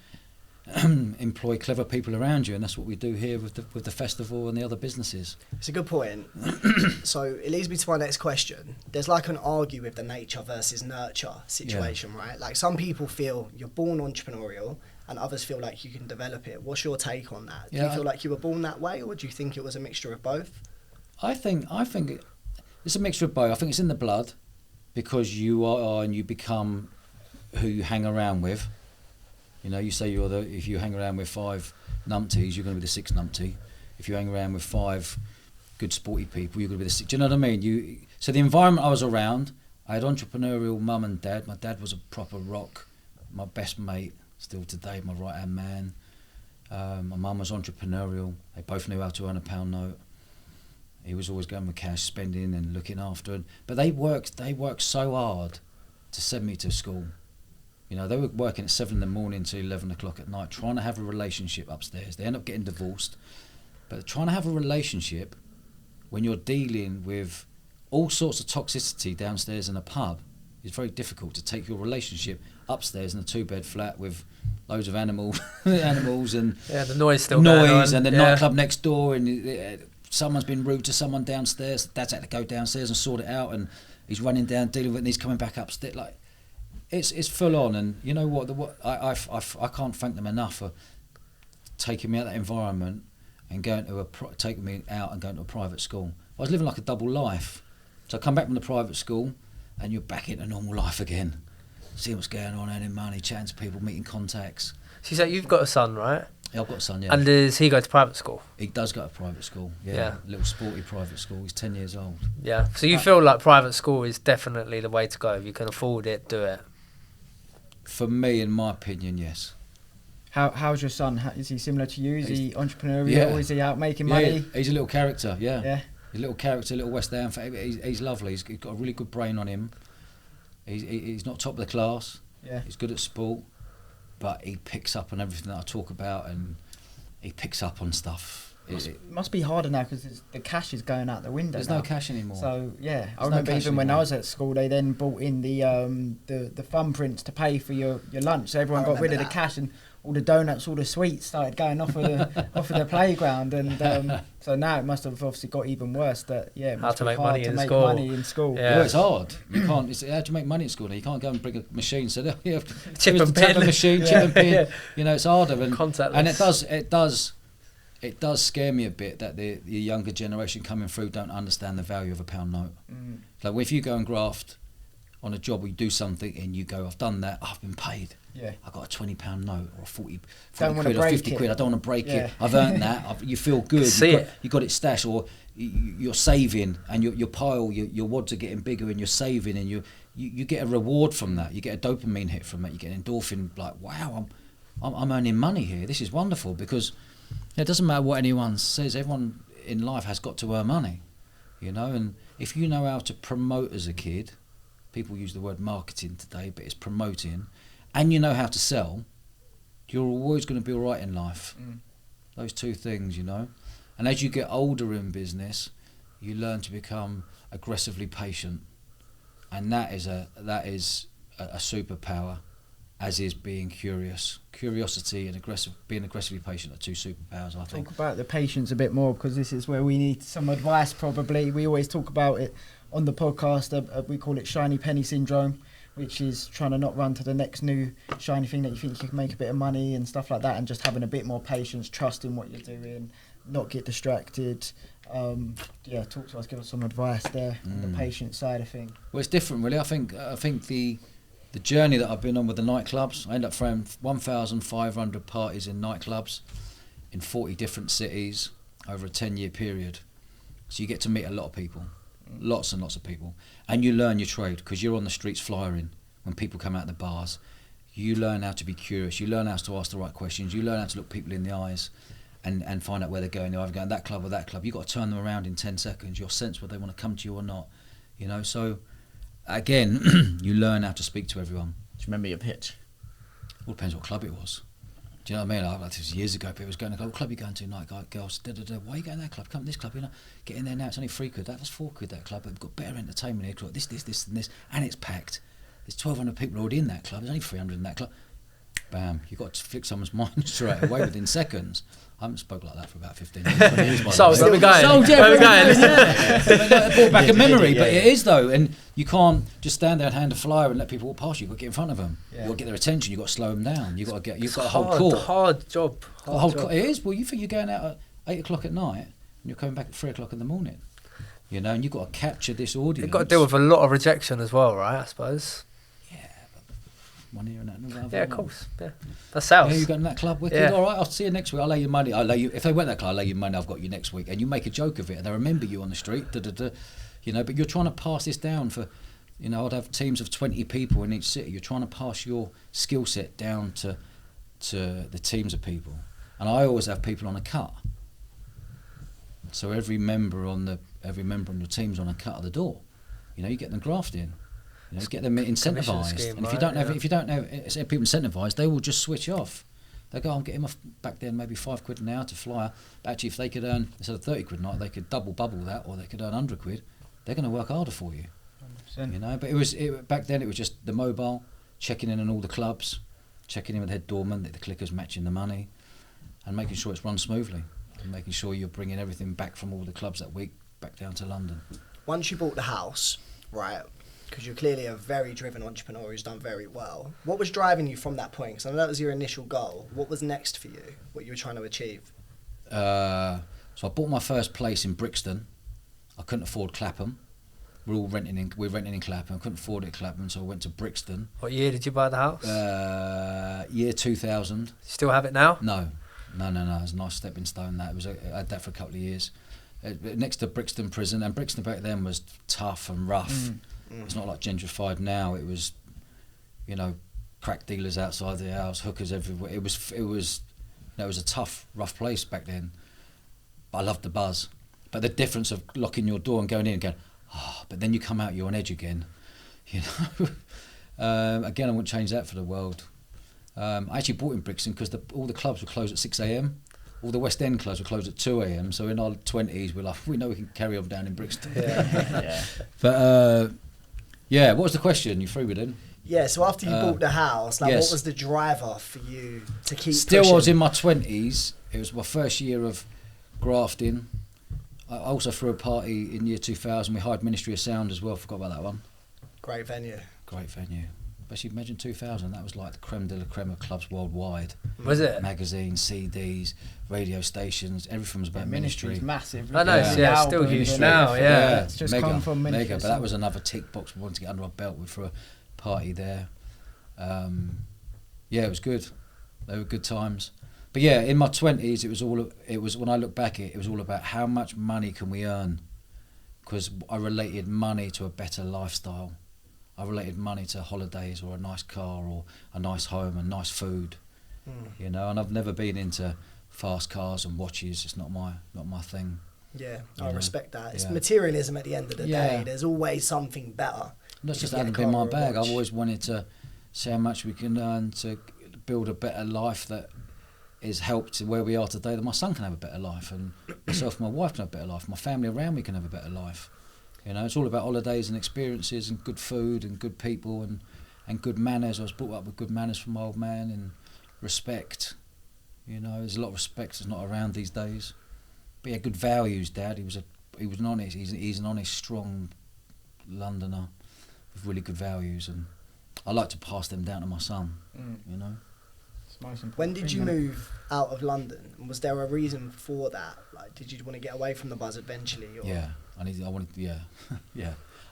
employ clever people around you, and that's what we do here with the festival and the other businesses. It's a good point. So it leads me to my next question. There's like an argue with the nature versus nurture situation, right? Like some people feel you're born entrepreneurial and others feel like you can develop it. What's your take on that? Do you feel like you were born that way, or do you think it was a mixture of both? I think it's a mixture of both. I think it's in the blood, because you are and you become who you hang around with. You know, you say if you hang around with 5 numpties, you're going to be the 6th numpty. If you hang around with 5 good sporty people, you're going to be the 6th. Do you know what I mean? So the environment I was around, I had entrepreneurial mum and dad. My dad was a proper rock. My best mate, still today, my right-hand man. My mum was entrepreneurial. They both knew how to earn a £1 note. He was always going with cash, spending and looking after it. But they worked so hard to send me to school. You know, they were working at 7 in the morning to 11 o'clock at night, trying to have a relationship upstairs. They end up getting divorced. But trying to have a relationship when you're dealing with all sorts of toxicity downstairs in a pub is very difficult. To take your relationship upstairs in a 2-bed flat with loads of animals and the noise still going on. And the nightclub next door, and someone's been rude to someone downstairs. Dad's had to go downstairs and sort it out, and he's running down dealing with it, and he's coming back upstairs. Like, it's full on. And you know what? I can't thank them enough for taking me out of that environment and going to taking me out and going to a private school. I was living like a double life. So I come back from the private school, and you're back into normal life again. Seeing what's going on, earning money, chatting to people, meeting contacts. So you've got a son, right? Yeah, I've got a son, yeah. And does he go to private school? He does go to private school, yeah. A little sporty private school. He's 10 years old. Yeah. So you feel like private school is definitely the way to go. If you can afford it, do it. For me, in my opinion, yes. How's your son? Is he similar to you? Is he entrepreneurial? Is he out making money? He's a little character, yeah. He's a little character, a little West Ham. He's lovely. He's got a really good brain on him. He's not top of the class. Yeah. He's good at sport, but he picks up on everything that I talk about, and he picks up on stuff. It must be harder now because the cash is going out the window. There's now. No cash anymore. So I remember even when I was at school, they then brought in the thumbprints to pay for your lunch. So everyone got rid of the cash, and all the donuts, all the sweets started going off of the playground, and so now it must have obviously got even worse. That it must how to be make hard money to in make school. money in school. Yeah, well, it's hard. You can't. It's how do you make money at school now? You can't go and bring a machine. So you have chip and pin. A machine, chip and pin. You know, it's harder. And contactless. It does scare me a bit that the younger generation coming through don't understand the value of a £1 note. Like if you go and graft on a job, or you do something and you go, I've done that, I've been paid. Yeah. I got a £20 note or a 40 quid or 50 quid. I don't want to break it. I've earned that. You feel good. You got it stashed, or you're saving, and your pile, your wads are getting bigger, and you're saving, and you get a reward from that. You get a dopamine hit from that. You get an endorphin. Like, wow, I'm earning money here. This is wonderful, because it doesn't matter what anyone says. Everyone in life has got to earn money, you know. And if you know how to promote as a kid, people use the word marketing today, but it's promoting, and you know how to sell, you're always going to be all right in life. Those two things, you know. And as you get older in business, you learn to become aggressively patient, and that is a superpower, as is being curious. Curiosity and being aggressively patient are two superpowers, I think. Talk about the patience a bit more, because this is where we need some advice probably. We always talk about it on the podcast. We call it shiny penny syndrome, which is trying to not run to the next new shiny thing that you think you can make a bit of money and stuff like that, and just having a bit more patience, trusting what you're doing, not get distracted. Talk to us, give us some advice there on the patient side of things. Well, it's different, really. I think the journey that I've been on with the nightclubs, I ended up throwing 1,500 parties in nightclubs in 40 different cities over a 10-year period. So you get to meet a lot of people, lots and lots of people, and you learn your trade because you're on the streets flyering. When people come out of the bars, you learn how to be curious, you learn how to ask the right questions, you learn how to look people in the eyes and find out where they're going. They're either going that club or that club. You've got to turn them around in 10 seconds. You'll sense whether they want to come to you or not. So again, you learn how to speak to everyone. Do you remember your pitch? Well, depends what club it was. Do you know what I mean? This was years ago. People was going to go, what club are you going to tonight? Girls, why are you going to that club? Come to this club. Get in there now. It's only £3. That's £4. That club. We've got better entertainment here. Got this, and this, and it's packed. There's 1,200 people already in that club. There's only 300 in that club. Bam! You got to flick someone's mind straight away within seconds. I haven't spoke like that for about 15 years. So where we going? Where we going? It brought back a memory, but it is though, and you can't just stand there and hand a flyer and let people walk past you. You've got to get in front of them. Yeah. You've got to get their attention. You've got to slow them down. You've got to hold court. Hard job. It is. Well, you think you're going out at 8 o'clock at night and you're coming back at 3 o'clock in the morning. And you've got to capture this audience. You've got to deal with a lot of rejection as well, right? I suppose. One here and that. Yeah, of course. Yeah, that's sales. Yeah, you going to that club? Wicked. Yeah. All right, I'll see you next week. I'll lay you money. If they went that club, I'll lay you money. I've got you next week, and you make a joke of it, and they remember you on the street. But you're trying to pass this down for, I'd have teams of 20 people in each city. You're trying to pass your skill set down to the teams of people, and I always have people on a cut. So every member on your team's on a cut of the door. You get them grafting. Get them incentivised, and if you don't have people incentivised, they will just switch off. They go, I'm getting my back then maybe £5 an hour to fly. But actually, if they could earn instead of £30 a night, they could double bubble that, or they could earn £100. They're going to work harder for you. 100%. But back then it was just the mobile, checking in on all the clubs, checking in with the head doorman, the clickers matching the money, and making sure it's run smoothly, and making sure you're bringing everything back from all the clubs that week back down to London. Once you bought the house, right? Because you're clearly a very driven entrepreneur who's done very well. What was driving you from that point? Because I know that was your initial goal. What was next for you? What you were trying to achieve? So I bought my first place in Brixton. I couldn't afford Clapham. We're renting in Clapham. I couldn't afford it at Clapham, so I went to Brixton. What year did you buy the house? Year 2000. Still have it now? No. It was a nice stepping stone. I had that for a couple of years. Next to Brixton Prison, and Brixton back then was tough and rough. It's not like gentrified now. It was, crack dealers outside the house, hookers everywhere. It was a tough, rough place back then. But I loved the buzz. But the difference of locking your door and going in and going, but then you come out, you're on edge again. Again, I wouldn't change that for the world. I actually bought in Brixton because all the clubs were closed at 6 a.m. All the West End clubs were closed at 2 a.m. So in our 20s, we're like, we know we can carry on down in Brixton. Yeah. But what was the question? You threw it in. Yeah, so after you bought the house, what was the driver for you to keep Still pushing? I was in my 20s. It was my first year of grafting. I also threw a party in year 2000. We hired Ministry of Sound as well. Forgot about that one. Great venue. Especially imagine 2000. That was like the creme de la creme of clubs worldwide. Was it? Magazines, CDs, radio stations. Everything was about Ministry. Ministry's massive. I know. It's still huge now. Yeah. It's just come from Ministry. Mega. But that was another tick box we wanted to get under our belt. We threw a party there. It was good. They were good times. But yeah, in my 20s, it was when I look back it was all about how much money can we earn, because I related money to a better lifestyle. I related money to holidays or a nice car or a nice home and nice food, and I've never been into fast cars and watches. It's not my thing. Yeah, I respect that. It's materialism at the end of the day. There's always something better. That's just hasn't been my bag. I've always wanted to see how much we can earn to build a better life that is helped to where we are today, that my son can have a better life, and myself and my wife can have a better life, my family around me can have a better life. It's all about holidays and experiences and good food and good people and good manners. I was brought up with good manners from my old man, and respect. There's a lot of respect that's not around these days. But yeah, good values, Dad. He was an honest. He's an honest, strong Londoner with really good values, and I like to pass them down to my son. When did you move out of London? And was there a reason for that? Like, did you want to get away from the buzz eventually? Or? Yeah, I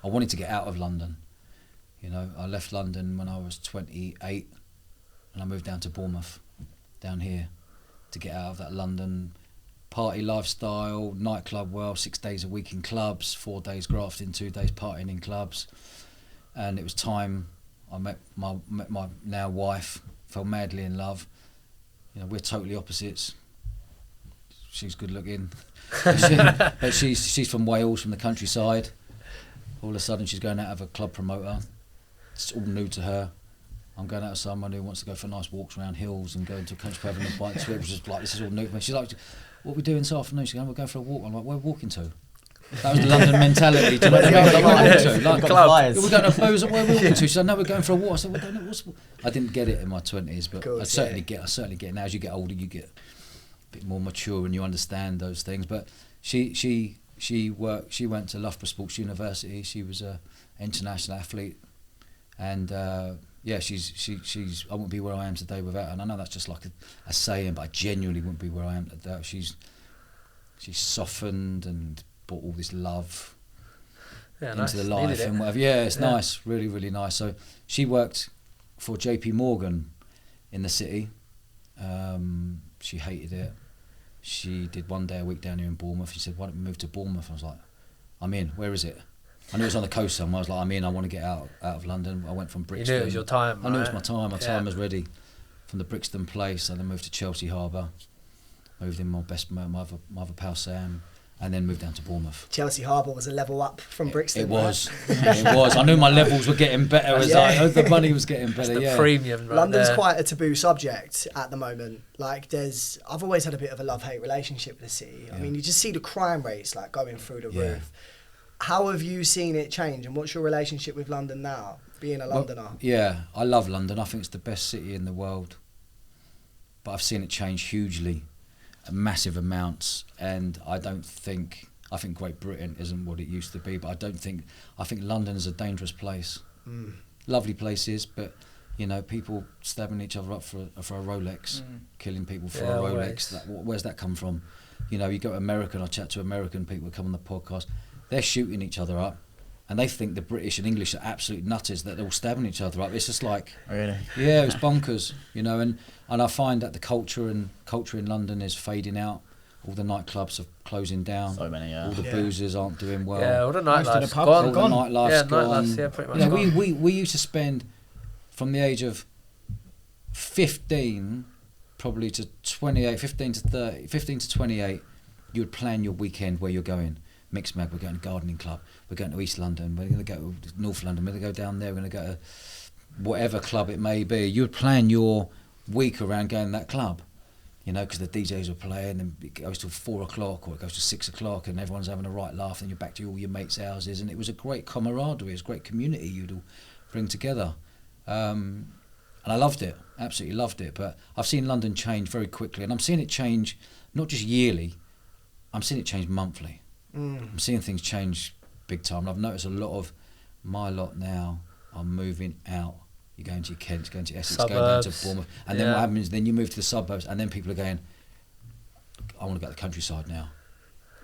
wanted to get out of London. You know, I left London when I was 28, and I moved down to Bournemouth, down here, to get out of that London party lifestyle, nightclub world, 6 days a week in clubs, 4 days grafting, 2 days partying in clubs. And it was time I met my now wife, fell madly in love. You know, we're totally opposites. She's good looking, but she's from Wales, from the countryside. All of a sudden she's going out of a club promoter. It's all new to her. I'm going out with someone who wants to go for nice walks around hills and go into a country pub and a bike trip, which is like, this is all new for me. She's like, what are we doing this afternoon? She's going, we're going for a walk. I'm like, where are we walking to? That was the London mentality. Do you know what I mean? Like, where are we walking to? Like, we're going to, where are we walking to? She said, no, we're going for a walk. I said, I didn't get it in my 20s, but I certainly get it now. As you get older, you get a bit more mature and you understand those things. But she went to Loughborough Sports University. She was an international athlete, and she's I wouldn't be where I am today without her. And I know that's just like a saying, but I genuinely wouldn't be where I am today. She's softened and brought all this love into the life and whatever. Yeah, it's nice, really, really nice. So she worked for JP Morgan in the city. She hated it. She did 1 day a week down here in Bournemouth. She said, why don't we move to Bournemouth? I was like, I'm in. Where is it? I knew it was on the coast somewhere. I was like, I'm in. I want to get out of London. I went from Brixton. You knew it was your time, I knew it was my time. My time was ready. From the Brixton place, and then moved to Chelsea Harbour. Moved in my other pal Sam, and then moved down to Bournemouth. Chelsea Harbour was a level up from Brixton. It was. It was. I knew my levels were getting better as the money was getting better. It's the premium. Right London's there. quite a taboo subject at the moment. Like, I've always had a bit of a love-hate relationship with the city. I mean, you just see the crime rates like going through the roof. How have you seen it change, and what's your relationship with London now, being a Londoner? Yeah, I love London. I think it's the best city in the world. But I've seen it change hugely, massive amounts, and I think Great Britain isn't what it used to be, but I think London is a dangerous place. Lovely places, but you know, people stabbing each other up for a Rolex, killing people for a Rolex. Where's that come from? You know, you go to America, and I chat to American people who come on the podcast, they're shooting each other up, and they think the British and English are absolute nutters, that they're all stabbing each other up. It's just like, really? Yeah, it's bonkers, you know, and I find that the culture in London is fading out. All the nightclubs are closing down. So many, All the boozers aren't doing well. Yeah, all the nightlife's gone. gone. All the nightlife's gone. Yeah, pretty much. You know, we used to spend from the age of 15 probably to 28, 15 to 28, you would plan your weekend where you're going. Mixed Mag, we're going to Gardening Club, we're going to East London, we're going to go to North London, we're going to go down there, we're going to go to whatever club it may be. You would plan your week around going to that club, you know, because the DJs are playing, and it goes till 4 o'clock or it goes to 6 o'clock, and everyone's having a right laugh, and you're back to all your mates' houses, and it was a great camaraderie, it was a great community you'd all bring together. And I loved it, absolutely loved it. But I've seen London change very quickly, and I'm seeing it change not just yearly, I'm seeing it change monthly. I'm seeing things change big time. And I've noticed a lot of my lot now are moving out. You're going to your Kent, going to Essex, Suburbs. going down to Bournemouth. And then what happens, then you move to the suburbs, and then people are going, I want to go to the countryside now.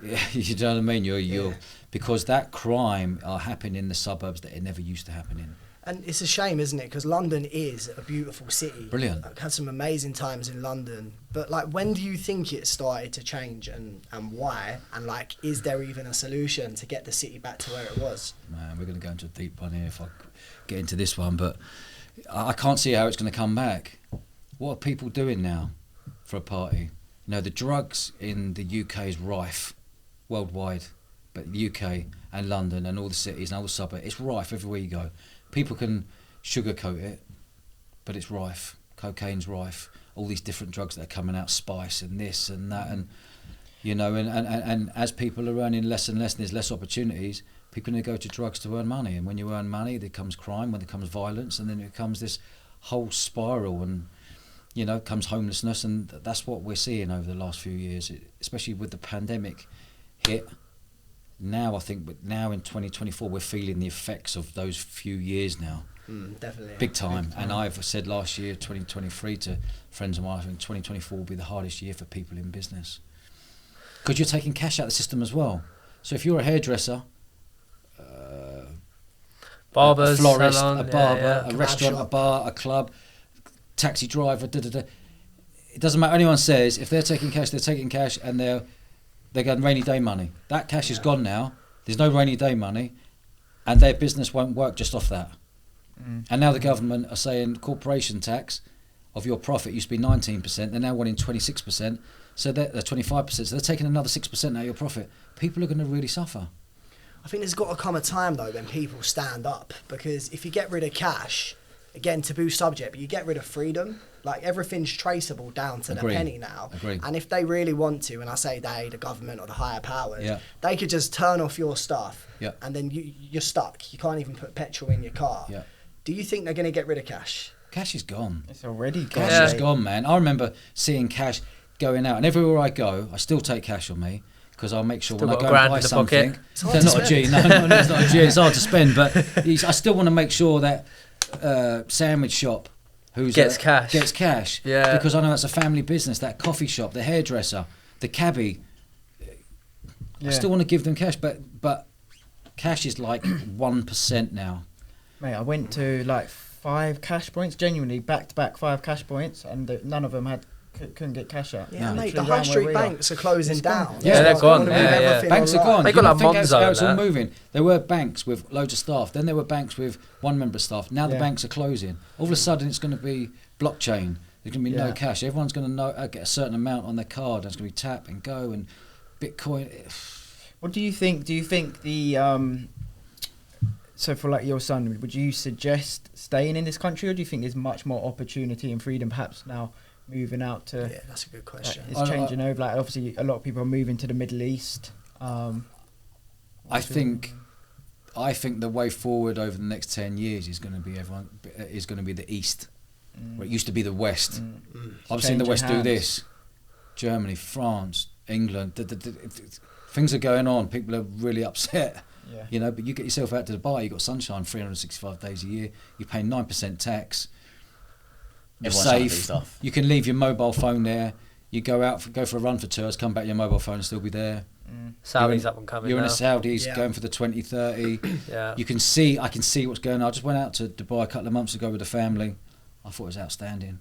Yeah, you know what I mean? You're because that crime are happening in the suburbs that it never used to happen in. And it's a shame, isn't it? Because London is a beautiful city. Brilliant. I've had some amazing times in London. But, like, when do you think it started to change, and why? And, like, is there even a solution to get the city back to where it was? Man, we're going to go into a deep one here if I get into this one. But I can't see how it's going to come back. What are people doing now for a party? You know, the drugs in the UK is rife worldwide. But the UK and London and all the cities and all the suburbs, it's rife everywhere you go. People can sugarcoat it, but it's rife. Cocaine's rife. All these different drugs that are coming out, spice and this and that, and you know, and as people are earning less and less, and there's less opportunities, people need to go to drugs to earn money. And when you earn money, there comes crime, when there comes violence, and then it becomes this whole spiral, and you know, comes homelessness, and that's what we're seeing over the last few years, especially with the pandemic hit. Now I think, but now in 2024 we're feeling the effects of those few years now. Definitely. Big time. And I've said last year, 2023, to friends of mine, I think 2024 will be the hardest year for people in business. Because you're taking cash out of the system as well. So if you're a hairdresser, barbers, a florist, salon, a barber, a Kebab restaurant, shop. a bar, a club, taxi driver, it doesn't matter what anyone says, if they're taking cash and they're getting rainy day money. That cash is gone now. There's no rainy day money, and their business won't work just off that. And now the government are saying corporation tax of your profit used to be 19%, they're now wanting 26%, so they're 25%, so they're taking another 6% out of your profit. People are going to really suffer. I think there's got to come a time though when people stand up, because if you get rid of cash, again, taboo subject, but you get rid of freedom. Like, everything's traceable down to the penny now. And if they really want to, and I say they, the government or the higher powers, they could just turn off your stuff, and then you're stuck. You can't even put petrol in your car. Do you think they're going to get rid of cash? Cash is gone. It's already gone. Cash is gone, man. I remember seeing cash going out, and everywhere I go, I still take cash on me, because I'll make sure when I go and buy something, they're not a G. No, it's not a G. It's hard to spend, but I still want to make sure that sandwich shop gets cash. Because I know that's a family business. That coffee shop, the hairdresser, the cabbie. I still want to give them cash, but cash is like 1% now. Mate, I went to like 5 cash points, genuinely back to back 5 cash points, and none of them couldn't get cash out. Yeah, mate, the high street banks are closing down. Yeah, they're gone. Banks are gone. They got like Monzo. It's all that. moving. There were banks with loads of staff. Then there were banks with one member of staff. Now the banks are closing. All of a sudden, it's going to be blockchain. There's going to be no cash. Everyone's going to get a certain amount on their card. It's going to be tap and go and Bitcoin. What do you think? Do you think the so for like your son, would you suggest staying in this country, or do you think there's much more opportunity and freedom perhaps now moving out to? Yeah, that's a good question. It's changing over. Like, obviously, a lot of people are moving to the Middle East. I think the way forward over the next 10 years is going to be the East, where it used to be the West. I've seen the West do this. Germany, France, England. Things are going on. People are really upset. Yeah. You know, but you get yourself out to Dubai, you've got sunshine 365 days a year, you pay 9% tax, you're safe, you can leave your mobile phone there, you go for a run for 2 hours, come back, your mobile phone will still be there. Saudi's up and coming. You're now. in the Saudis going for the 2030. I can see what's going on. I just went out to Dubai a couple of months ago with the family. I thought it was outstanding.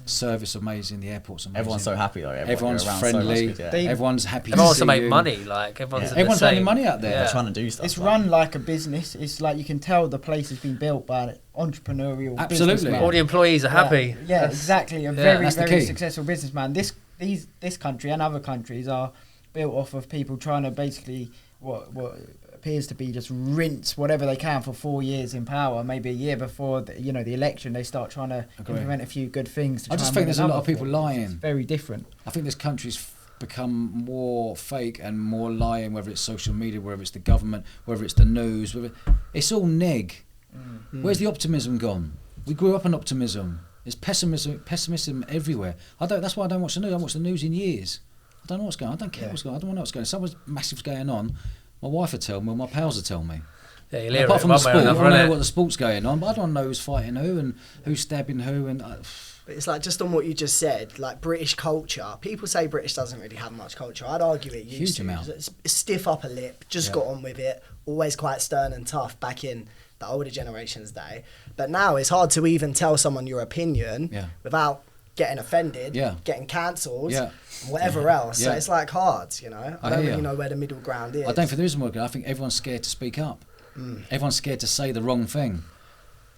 Service amazing, the airport's amazing. Everyone's so happy though. Everyone's friendly. So everyone's happy. Everyone wants to to make you. money. Like everyone's making money out there. They're trying to do stuff. It's run like a business. It's like you can tell the place has been built by an entrepreneurial businessman. All the employees are happy. Yeah, exactly. A very successful businessman. This country and other countries are built off of people trying to basically what appears to be just rinse whatever they can for 4 years in power. Maybe a year before the election, they start trying to implement a few good things. I just think there's a lot of people lying. It's very different. I think this country's become more fake and more lying, whether it's social media, whether it's the government, whether it's the news. It's all neg. Where's the optimism gone? We grew up on optimism. There's pessimism everywhere. That's why I don't watch the news. I haven't watched the news in years. I don't know what's going on. I don't care what's going on. I don't know what's going on. Something massive's going on. My wife would tell me, or my pals would tell me. Yeah, you'll hear apart it from the sport, I don't know it? what the sport's going on, but I don't know who's fighting who and who's stabbing who. And but it's like, just on what you just said, like British culture. People say British doesn't really have much culture. I'd argue it used to. Amount. It's stiff upper lip, just got on with it. Always quite stern and tough back in the older generation's day. But now it's hard to even tell someone your opinion without getting offended, getting cancelled, whatever else. So it's like hard, I don't really know where the middle ground is. I don't think there is a middle ground. I think everyone's scared to speak up. Everyone's scared to say the wrong thing.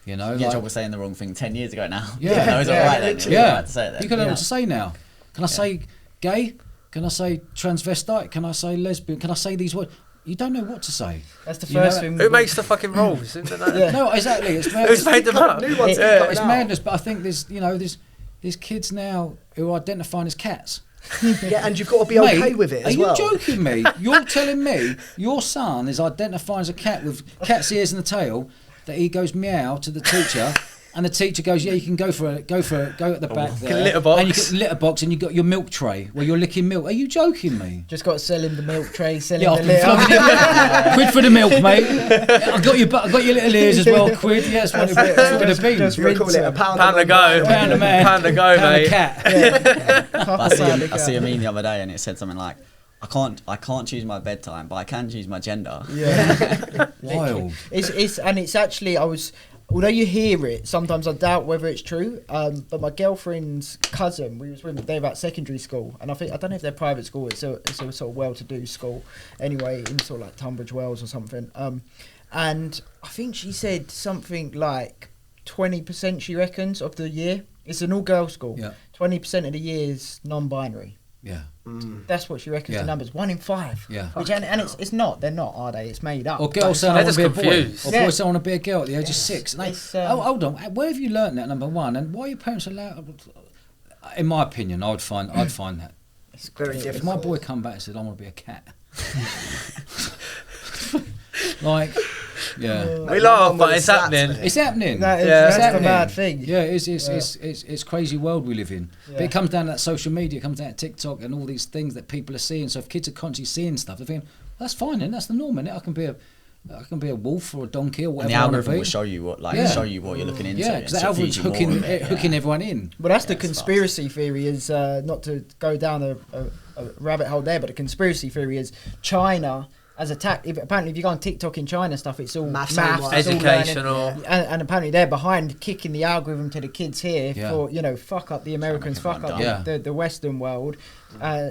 Your job was saying the wrong thing 10 years ago now. Yeah, no, it's all right then. Yeah, to say it then. you got to know what to say now. Can I say gay? Can I say transvestite? Can I say lesbian? Can I say these words? You don't know what to say. That's the first thing. Who makes the fucking rules? No, exactly. It's who's made them up? It's madness. But I think there's kids now who are identifying as cats. Yeah, and you've got to be okay with it as well. Are you joking me? You're telling me your son is identifying as a cat with cat's ears and a tail, that he goes meow to the teacher And the teacher goes, yeah, you can go for it, go at the back there. Litter box. And you get litter box, and you got your milk tray where you're licking milk. Are you joking me? Just got to sell him the milk tray, sell him Yeah, the litter. quid for the milk, mate. I got your little ears as well. Quid, yes, what it be? Just call it a pound to go. Pound a man. Pound to go, Pound mate. a cat. I see a meme the other day, and it said something like, I can't choose my bedtime, but I can choose my gender. Yeah. Wild. It's actually, although you hear it, sometimes I doubt whether it's true. But my girlfriend's cousin, we was with them, they're at secondary school, and I don't know if they're private school. It's a sort of well-to-do school, anyway, in sort of like Tunbridge Wells or something. And I think she said something like 20%, she reckons, of the year. It's an all-girls school. Yeah. 20% of the year is non-binary. Yeah. That's what she reckons the numbers. 1 in 5. Yeah. Which and it's not. They're not, are they? It's made up. Or girls saying I want to be a boy. confused. Or boys saying I want to be a girl at the age of 6. And hold on. Where have you learnt that? Number one, and why are your parents allowed? In my opinion, I'd find that. It's very difficult. If my boy come back and said I want to be a cat, like, yeah. We laugh, but it's happening. It's happening. That's the bad thing. Yeah, it's crazy world we live in. Yeah. But it comes down to that social media, it comes down to TikTok and all these things that people are seeing. So if kids are constantly seeing stuff, they're thinking, well, that's fine, and that's the norm, innit? I can be a wolf or a donkey or whatever. And the algorithm will show you what you're looking into. Yeah, because the algorithm's hooking everyone in. Well, that's the conspiracy theory. Is not to go down a rabbit hole there, but the conspiracy theory is China as attack. Apparently, if you go on TikTok in China stuff, it's all maths, educational, and apparently they're behind kicking the algorithm to the kids here for fuck up the Americans, fuck up the Western world.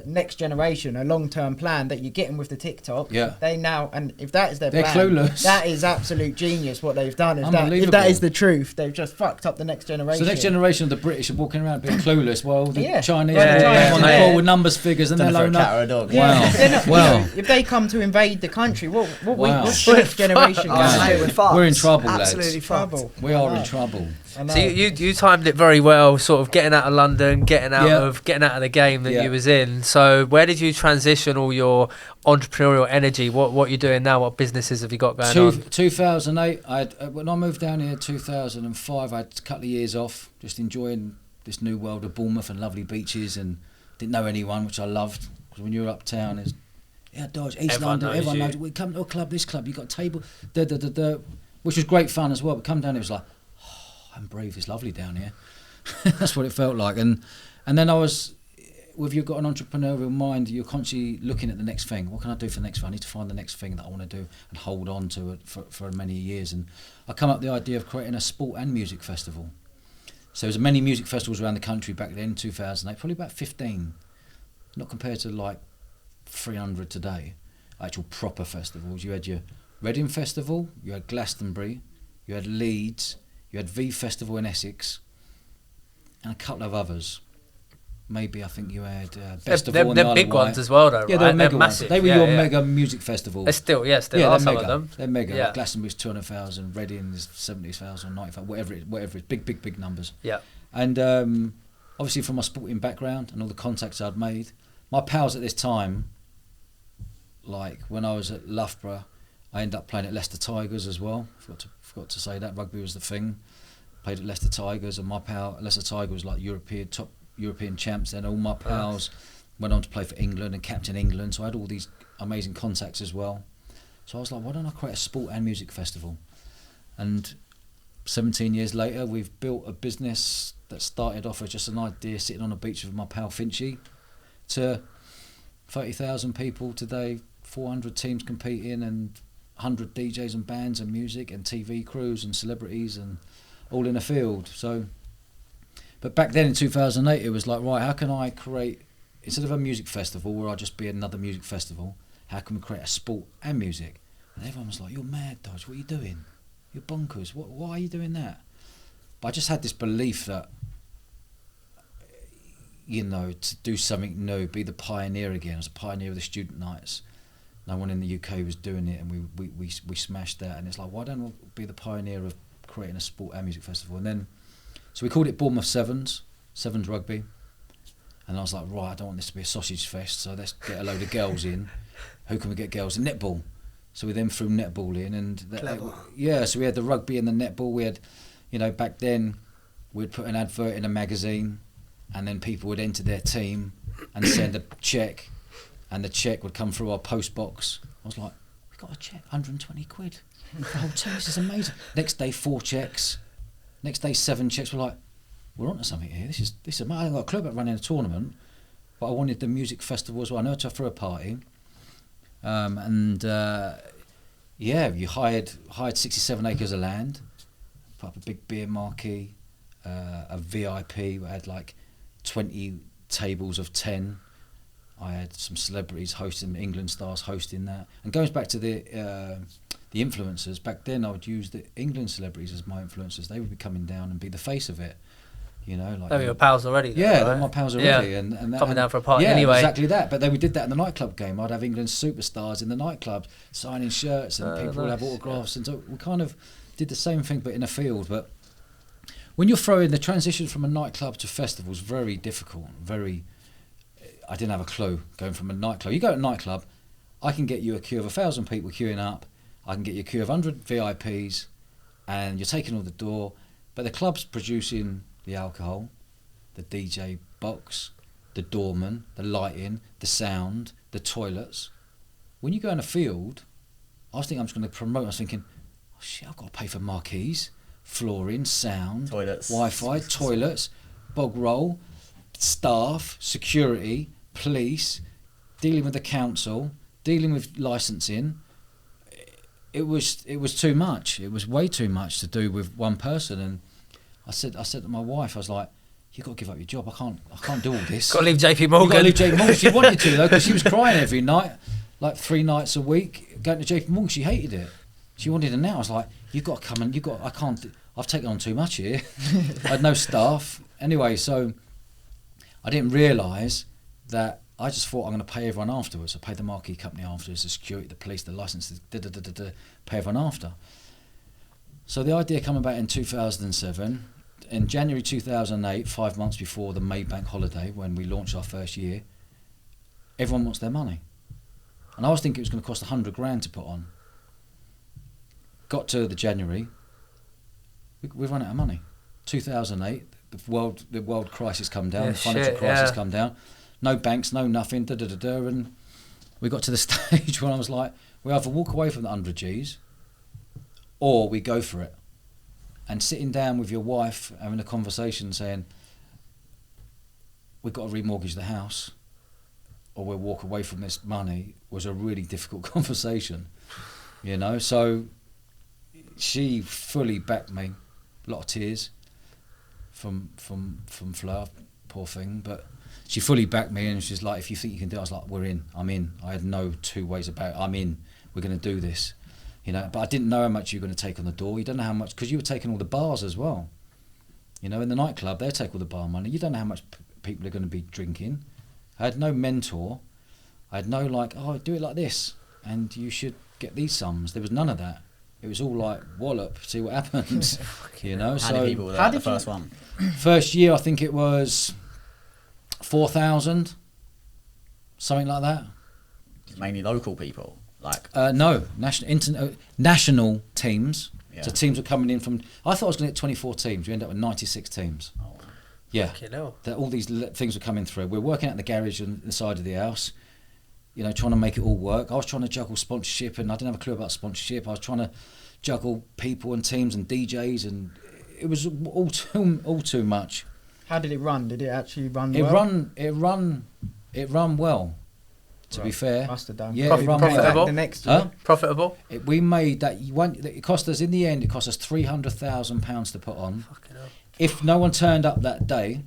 Next generation, a long-term plan that you're getting with the TikTok. Yeah. They now, and if that is their they're plan, clueless. that is absolute genius. What they've done is if that is the truth, they've just fucked up the next generation. So the next generation of the British are walking around being clueless, while the Chinese are on the call with numbers, figures, and they're loading up. Wow. If they come to invade the country, what's the next generation going to do? We're in trouble, lads. Absolutely trouble. We are in trouble. So you timed it very well, sort of getting out of London, getting out of the game that you was in. So where did you transition all your entrepreneurial energy? What you're doing now? What businesses have you got going on? 2008. When I moved down here, 2005. I had a couple of years off, just enjoying this new world of Bournemouth and lovely beaches, and didn't know anyone, which I loved. Because when you're uptown, it's Dodge, East London, everyone knows. We come to a club, this club, you got a table, which was great fun as well. But come down, it was like, I'm brave, it's lovely down here. That's what it felt like. And then I was, if you've got an entrepreneurial mind, you're constantly looking at the next thing. What can I do for the next thing? I need to find the next thing that I want to do and hold on to it for many years. And I come up with the idea of creating a sport and music festival. So there was many music festivals around the country back then, 2008, probably about 15. Not compared to like 300 today, actual proper festivals. You had your Reading Festival, you had Glastonbury, you had Leeds, you had V Festival in Essex, and a couple of others. Maybe I think you had Festival. They're big ones as well, though. Yeah, right? they're massive. They were your mega music festivals. They're still are some mega. of them. They're mega. Yeah. Like Glastonbury's 200,000, Reading is 70,000, 95, whatever it's big numbers. Yeah. And obviously from my sporting background and all the contacts I'd made, my pals at this time, like when I was at Loughborough, I ended up playing at Leicester Tigers as well. Forgot to say that rugby was the thing. Played at Leicester Tigers, and my pal at Leicester Tigers was like top European champs. Then all my pals went on to play for England and captain England. So I had all these amazing contacts as well. So I was like, why don't I create a sport and music festival? And 17 years later, we've built a business that started off as just an idea, sitting on a beach with my pal Finchy, to 30,000 people today, 400 teams competing, and 100 DJs and bands and music and TV crews and celebrities and all in a field. So, but back then in 2008, it was like, right, how can I create, instead of a music festival where I'd just be another music festival, how can we create a sport and music? And everyone was like, you're mad, Dodge, what are you doing? You're bonkers, why are you doing that? But I just had this belief that, to do something new, be the pioneer again. I was a pioneer of the student nights. No one in the UK was doing it, and we smashed that. And it's like, why don't I be the pioneer of creating a sport and music festival? And then, so we called it Bournemouth Sevens Rugby. And I was like, right, I don't want this to be a sausage fest, so let's get a load of girls in. Who can we get girls in? Netball. So we then threw netball in, and so we had the rugby and the netball. We had back then we'd put an advert in a magazine, and then people would enter their team and send a cheque, and the cheque would come through our post box. I was like, we got a cheque, 120 quid. The whole team, this is amazing. Next day, 4 cheques. Next day, 7 cheques. We're like, we're onto something here. This is amazing. I haven't got a clue about running a tournament, but I wanted the music festival as well. I know to throw a party. You hired 67 acres of land, put up a big beer marquee, a VIP. We had like 20 tables of 10. I had some celebrities hosting, England stars hosting that. And goes back to the influencers. Back then, I would use the England celebrities as my influencers. They would be coming down and be the face of it. Like they were your pals already. Though, right? They were my pals already. And coming down for a party anyway. Exactly that. But we did that in the nightclub game. I'd have England's superstars in the nightclub signing shirts, and people would have autographs. And so we kind of did the same thing, but in a field. But when you're throwing the transition from a nightclub to festival is very difficult. I didn't have a clue going from a nightclub. You go to a nightclub, I can get you a queue of 1,000 people queuing up. I can get you a queue of 100 VIPs, and you're taking all the door. But the club's producing the alcohol, the DJ box, the doorman, the lighting, the sound, the toilets. When you go in a field, I was thinking I'm just going to promote. I was thinking, oh shit, I've got to pay for marquees, flooring, sound, toilets, Wi-Fi, toilets, bog roll, staff, security, police, dealing with the council, dealing with licensing. It was too much. It was way too much to do with one person. And I said to my wife, I was like, "You got to give up your job. I can't do all this. Got to leave JP Morgan. You got to leave JP Morgan." She wanted to though, because she was crying every night, like 3 nights a week, going to JP Morgan. She hated it. She wanted it now. I was like, "You got to come and I can't. I've taken on too much here." I had no staff anyway, so I didn't realise that. I just thought I'm going to pay everyone afterwards. I paid the marquee company afterwards, the security, the police, the licenses, pay everyone after. So the idea came about in 2007. In January 2008, 5 months before the Maybank holiday, when we launched our first year, everyone wants their money. And I was thinking it was going to cost 100 grand to put on. Got to the January, we've run out of money. 2008, the world crisis come down, the financial crisis come down. No banks, no nothing, and we got to the stage where I was like, we either walk away from the 100 G's, or we go for it. And sitting down with your wife, having a conversation saying, we've got to remortgage the house, or we'll walk away from this money, was a really difficult conversation, So she fully backed me, a lot of tears from Fleur, poor thing, but she fully backed me, and she's like, if you think you can do it, I was like, we're in, I'm in. I had no two ways about it. I'm in, we're going to do this. But I didn't know how much you were going to take on the door. You don't know how much, because you were taking all the bars as well. In the nightclub, they take all the bar money. You don't know how much people are going to be drinking. I had no mentor. I had no do it like this, and you should get these sums. There was none of that. It was all like, wallop, see what happens. How many people were there the first one? First year, I think it was 4,000, something like that. Mainly local people, no, national teams. Yeah. So teams were coming in from. I thought I was going to get 24 teams. We ended up with 96 teams. Oh, yeah. All these things were coming through. We're working at the garage on the side of the house, trying to make it all work. I was trying to juggle sponsorship, and I didn't have a clue about sponsorship. I was trying to juggle people and teams and DJs, and it was all too much. How did it run? Did it actually run well? It run well. To be fair, must have done. Yeah, profitable. The next year. Profitable. We made that. It cost us in the end. It cost us £300,000 to put on. Fucking hell. If no one turned up that day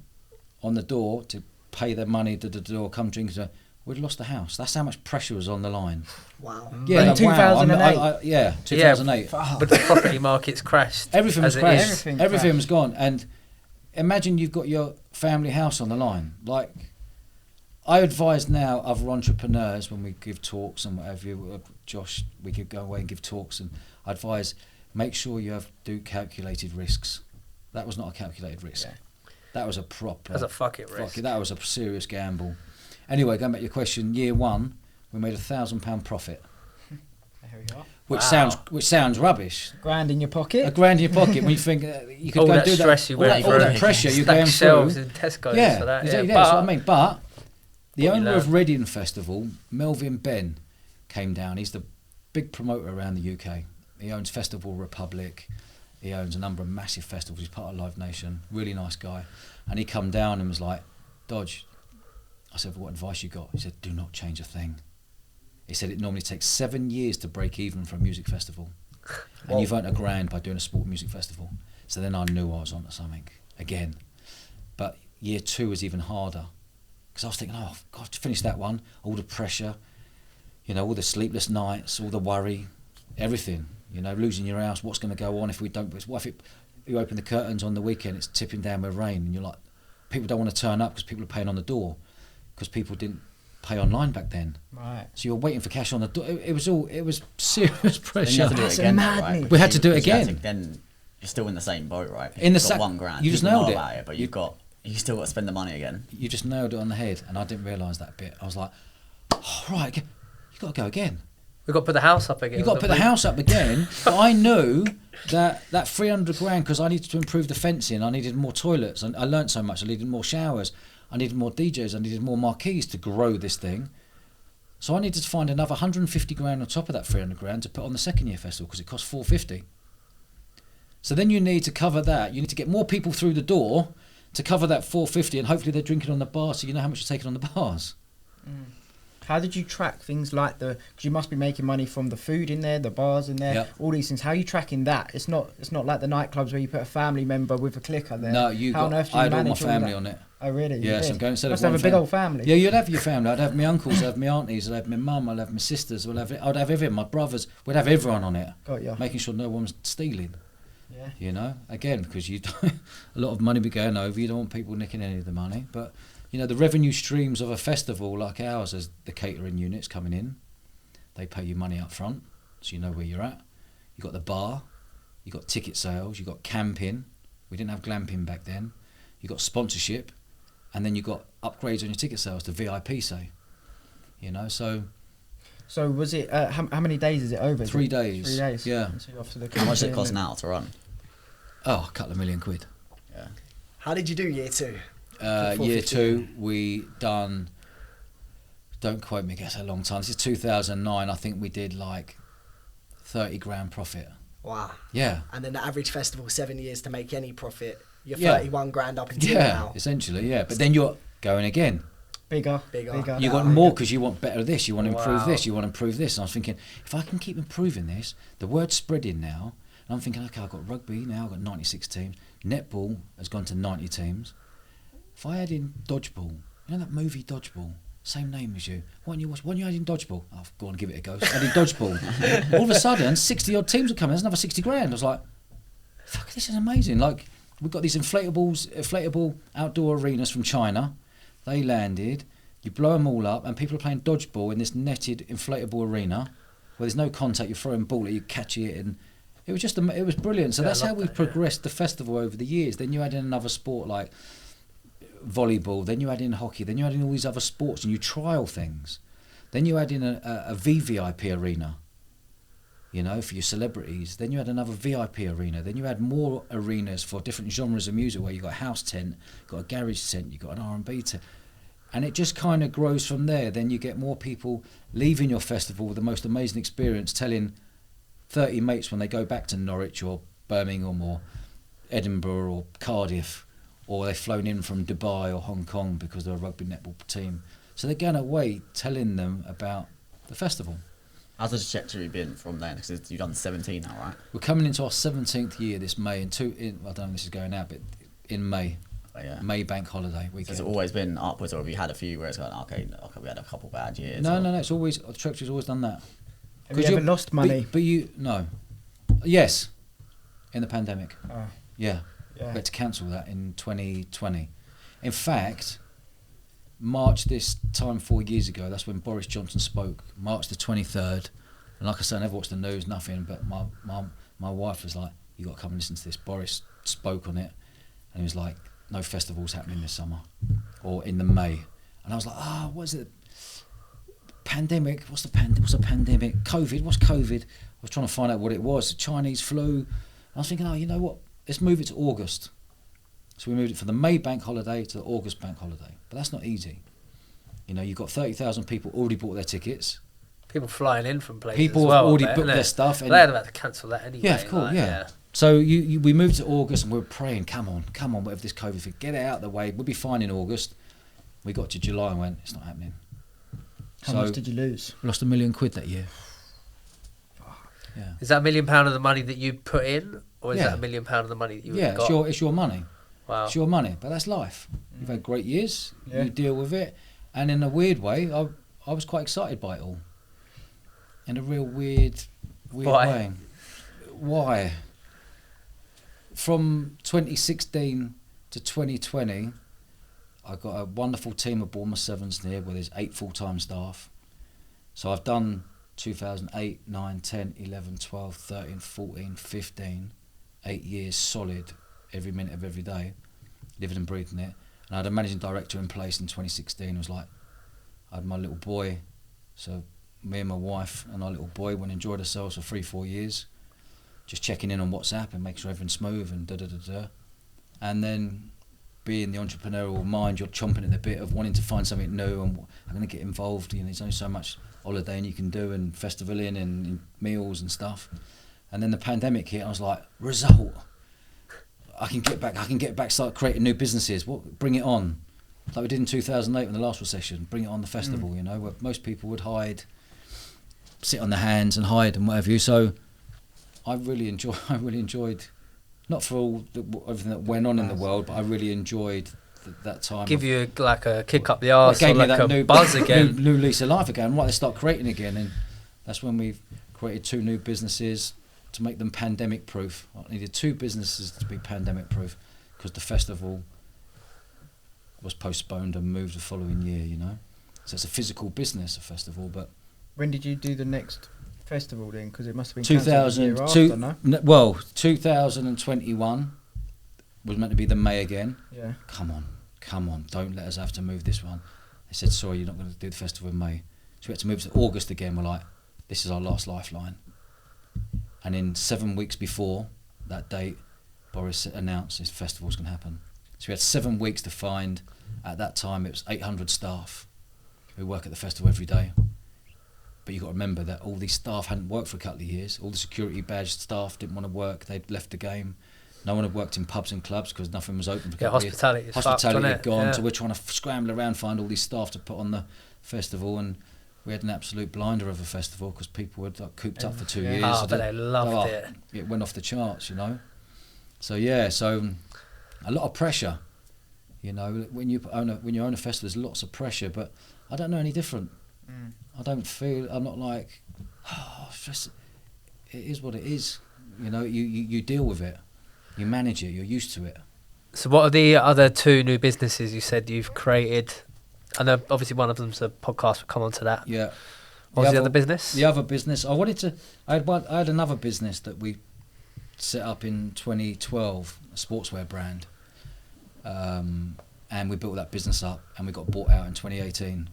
on the door to pay their money to the door, come drink, we'd lost the house. That's how much pressure was on the line. Wow. Yeah, in 2008. Yeah, 2008. But the property market's crashed. Everything was crashed. Everything was crashed. gone. And imagine you've got your family house on the line. I advise now other entrepreneurs when we give talks and whatever. Josh, we could go away and give talks, and I advise make sure you do calculated risks. That was not a calculated risk. Yeah. That was a proper. That's a fuck it risk. That was a serious gamble. Anyway, going back to your question, year one, we made £1,000 profit. There we are. Which sounds rubbish. £1,000 in your pocket. £1,000 in your pocket when you think you could all go that and do stress that. You went all that pressure you're going shelves through. In Tesco's Yeah, for that. exactly. Yeah, That's what I mean. But the owner of Reading Festival, Melvin Ben, came down. He's the big promoter around the UK. He owns Festival Republic. He owns a number of massive festivals. He's part of Live Nation. Really nice guy. And he come down and was like, Dodge. I said, what advice you got? He said, do not change a thing. He said it normally takes 7 years to break even for a music festival. And you've earned £1,000 by doing a sport music festival. So then I knew I was onto something again. But year 2 was even harder. Because I was thinking, oh, God, to finish that one, all the pressure, you know, all the sleepless nights, all the worry, everything, you know, losing your house, what's going to go on if we don't, what if you open the curtains on the weekend, it's tipping down with rain, and you're like, people don't want to turn up because people are paying on the door, because people didn't pay online back then. Right. So you're waiting for cash on the door. It was serious pressure. Then you have to do it again, right? We had to do it again. Then you're still in the same boat, right? In the you've got £1,000. You just nailed it. About it, but you still got to spend the money again. You just nailed it on the head, and I didn't realise that bit. I was like, oh, right, you got to go again. We've got to put the house up again. You've got to put the house up again. But I knew that £300,000, because I needed to improve the fencing, I needed more toilets, and I learnt so much. I needed more showers, I needed more DJs, I needed more marquees to grow this thing. So I needed to find another £150,000 on top of that £300,000 to put on the second year festival, because it cost £450,000. So then you need to cover that. You need to get more people through the door to cover that £450,000, and hopefully they're drinking on the bar, so you know how much you're taking on the bars. Mm. How did you track things like because you must be making money from the food in there, the bars in there, all these things. How are you tracking that? It's not like the nightclubs where you put a family member with a clicker there. No, I had all my family on it. Oh really? Yes, I'm going. Must have a big old family. Yeah, you'd have your family. I'd have my uncles, I'd have my aunties, I'd have my mum, I'd have my sisters, I'd have everyone, my brothers. We'd have everyone on it. Got you. Making sure no one's stealing. Yeah. You know, again, because a lot of money be going over. You don't want people nicking any of the money, but. You know, the revenue streams of a festival like ours, as the catering units coming in, they pay you money up front, so you know where you're at. You got the bar, you got ticket sales, you got camping. We didn't have glamping back then. You got sponsorship, and then you got upgrades on your ticket sales to VIP, say. You know, so. So was it? How many days is it over? 3 days. 3 days. Yeah. So off to the how much does it cost now to run? Oh, a couple of £1 million. Yeah. How did you do year 2? Year 2, we done, don't quote me, it's a long time. This is 2009. I think we did like 30 grand profit. Wow. Yeah. And then the average festival, 7 years to make any profit. You're 31 grand up until now. Yeah, essentially, yeah. But then you're going again. Bigger. You want more because you want better of this, you want to improve this, you want to improve this. And I was thinking, if I can keep improving this, the word's spreading now. And I'm thinking, okay, I've got rugby now, I've got 96 teams. Netball has gone to 90 teams. If I add in dodgeball, you know that movie Dodgeball, same name as you. Why don't you add in dodgeball? Oh, go on, give it a go. Add in dodgeball. All of a sudden, 60 odd teams are coming. There's another 60 grand. I was like, fuck, this is amazing. Like, we've got these inflatable outdoor arenas from China. They landed. You blow them all up, and people are playing dodgeball in this netted inflatable arena where there's no contact. You're throwing ball, you catch it, and it was it was brilliant. So that's how we progressed the festival over the years. Then you add in another sport like volleyball, then you add in hockey, then you add in all these other sports, and you trial things. Then you add in a VVIP arena, you know, for your celebrities. Then you add another VIP arena. Then you add more arenas for different genres of music, where you've got a house tent, you've got a garage tent, you've got an R&B tent. And it just kind of grows from there. Then you get more people leaving your festival with the most amazing experience, telling 30 mates when they go back to Norwich or Birmingham or Edinburgh or Cardiff, or they've flown in from Dubai or Hong Kong because they're a rugby netball team. So they're going away telling them about the festival. How's the trajectory been from then? Because you've done 17 now, right? We're coming into our 17th year this May, I don't know if this is going out, but in May. Oh, yeah. May bank holiday weekend. So has it always been upwards, or have you had a few where it's going, okay, we had a couple bad years? No, it's always, the trajectory's always done that. Have you ever lost money? But no. Yes, in the pandemic. Oh. Yeah. We had to cancel that in 2020. In fact, March this time 4 years ago, that's when Boris Johnson spoke, March the 23rd. And like I said, I never watched the news, nothing, but my wife was like, you got to come and listen to this. Boris spoke on it, and he was like, no festivals happening this summer, or in the May. And I was like, what is it? pandemic. What's a pandemic? COVID. What's COVID? I was trying to find out what it was. Chinese flu. And I was thinking, oh, you know what? Let's move it to August. So we moved it from the May bank holiday to the August bank holiday. But that's not easy. You know, you've got 30,000 people already bought their tickets. People flying in from places. People as well, have already booked their stuff. And they had about to cancel that anyway. Yeah, of course, yeah. So we moved to August and we were praying, come on, whatever this COVID thing, get it out of the way. We'll be fine in August. We got to July and went, it's not happening. How much did you lose? We lost £1 million that year. Yeah. Is that £1 million of the money that you put in, or is that £1 million of the money that you got? Yeah, it's your money. Wow. It's your money, but that's life. You've had great years. You deal with it, and in a weird way, I was quite excited by it all. In a real weird way. Why? From 2016 to 2020, I got a wonderful team of Bournemouth Sevens here, where there's 8 full-time staff. So I've done 2008, 9, 10, 11, 12, 13, 14, 15, 8 years solid, every minute of every day, living and breathing it. And I had a managing director in place in 2016. It was like, I had my little boy, so me and my wife and our little boy went and enjoyed ourselves for 3-4 years, just checking in on WhatsApp and make sure everything's smooth and da-da-da-da. And then being the entrepreneurial mind, you're chomping at the bit of wanting to find something new and I'm going to get involved. You know, there's only so much holidaying you can do and festivaling and meals and stuff. And then the pandemic hit, and I was like, result. I can get back, start creating new businesses. Bring it on. Like we did in 2008 in the last recession, bring it on the festival, you know, where most people would hide, sit on their hands and hide and whatever you. So I really enjoyed, not for all everything that went on in the world, but I really enjoyed that time. Give you like a kick up the arse, or like a new buzz again. New lease of life again. Right, they start creating again, and that's when we've created 2 new businesses to make them pandemic proof. I needed 2 businesses to be pandemic proof because the festival was postponed and moved the following year, you know. So it's a physical business, a festival. But when did you do the next festival then? Because it must have been 2021 was meant to be the May again. Yeah. Come on, don't let us have to move this one. They said, sorry, you're not going to do the festival in May. So we had to move to August again. We're like, this is our last lifeline. And in 7 weeks before that date, Boris announced this festival's going to happen. So we had 7 weeks to find, at that time it was 800 staff who work at the festival every day. But you've got to remember that all these staff hadn't worked for a couple of years. All the security badged staff didn't want to work. They'd left the game. No one had worked in pubs and clubs because nothing was open for a couple of years. Hospitality had gone. Yeah. So we're trying to scramble around, find all these staff to put on the festival. And we had an absolute blinder of a festival because people were like cooped up for 2 years. Oh, but they loved it. It went off the charts, you know. So yeah, so a lot of pressure. You know, when you own a festival, there's lots of pressure. But I don't know any different. I don't feel. I'm not like, stress. It is what it is. You know, you deal with it. You manage it. You're used to it. So what are the other 2 new businesses you said you've created? I know obviously one of them's a podcast. We'll come on to that. Yeah. What was the other business? The other business, I had another business that we set up in 2012, a sportswear brand. And we built that business up and we got bought out in 2018.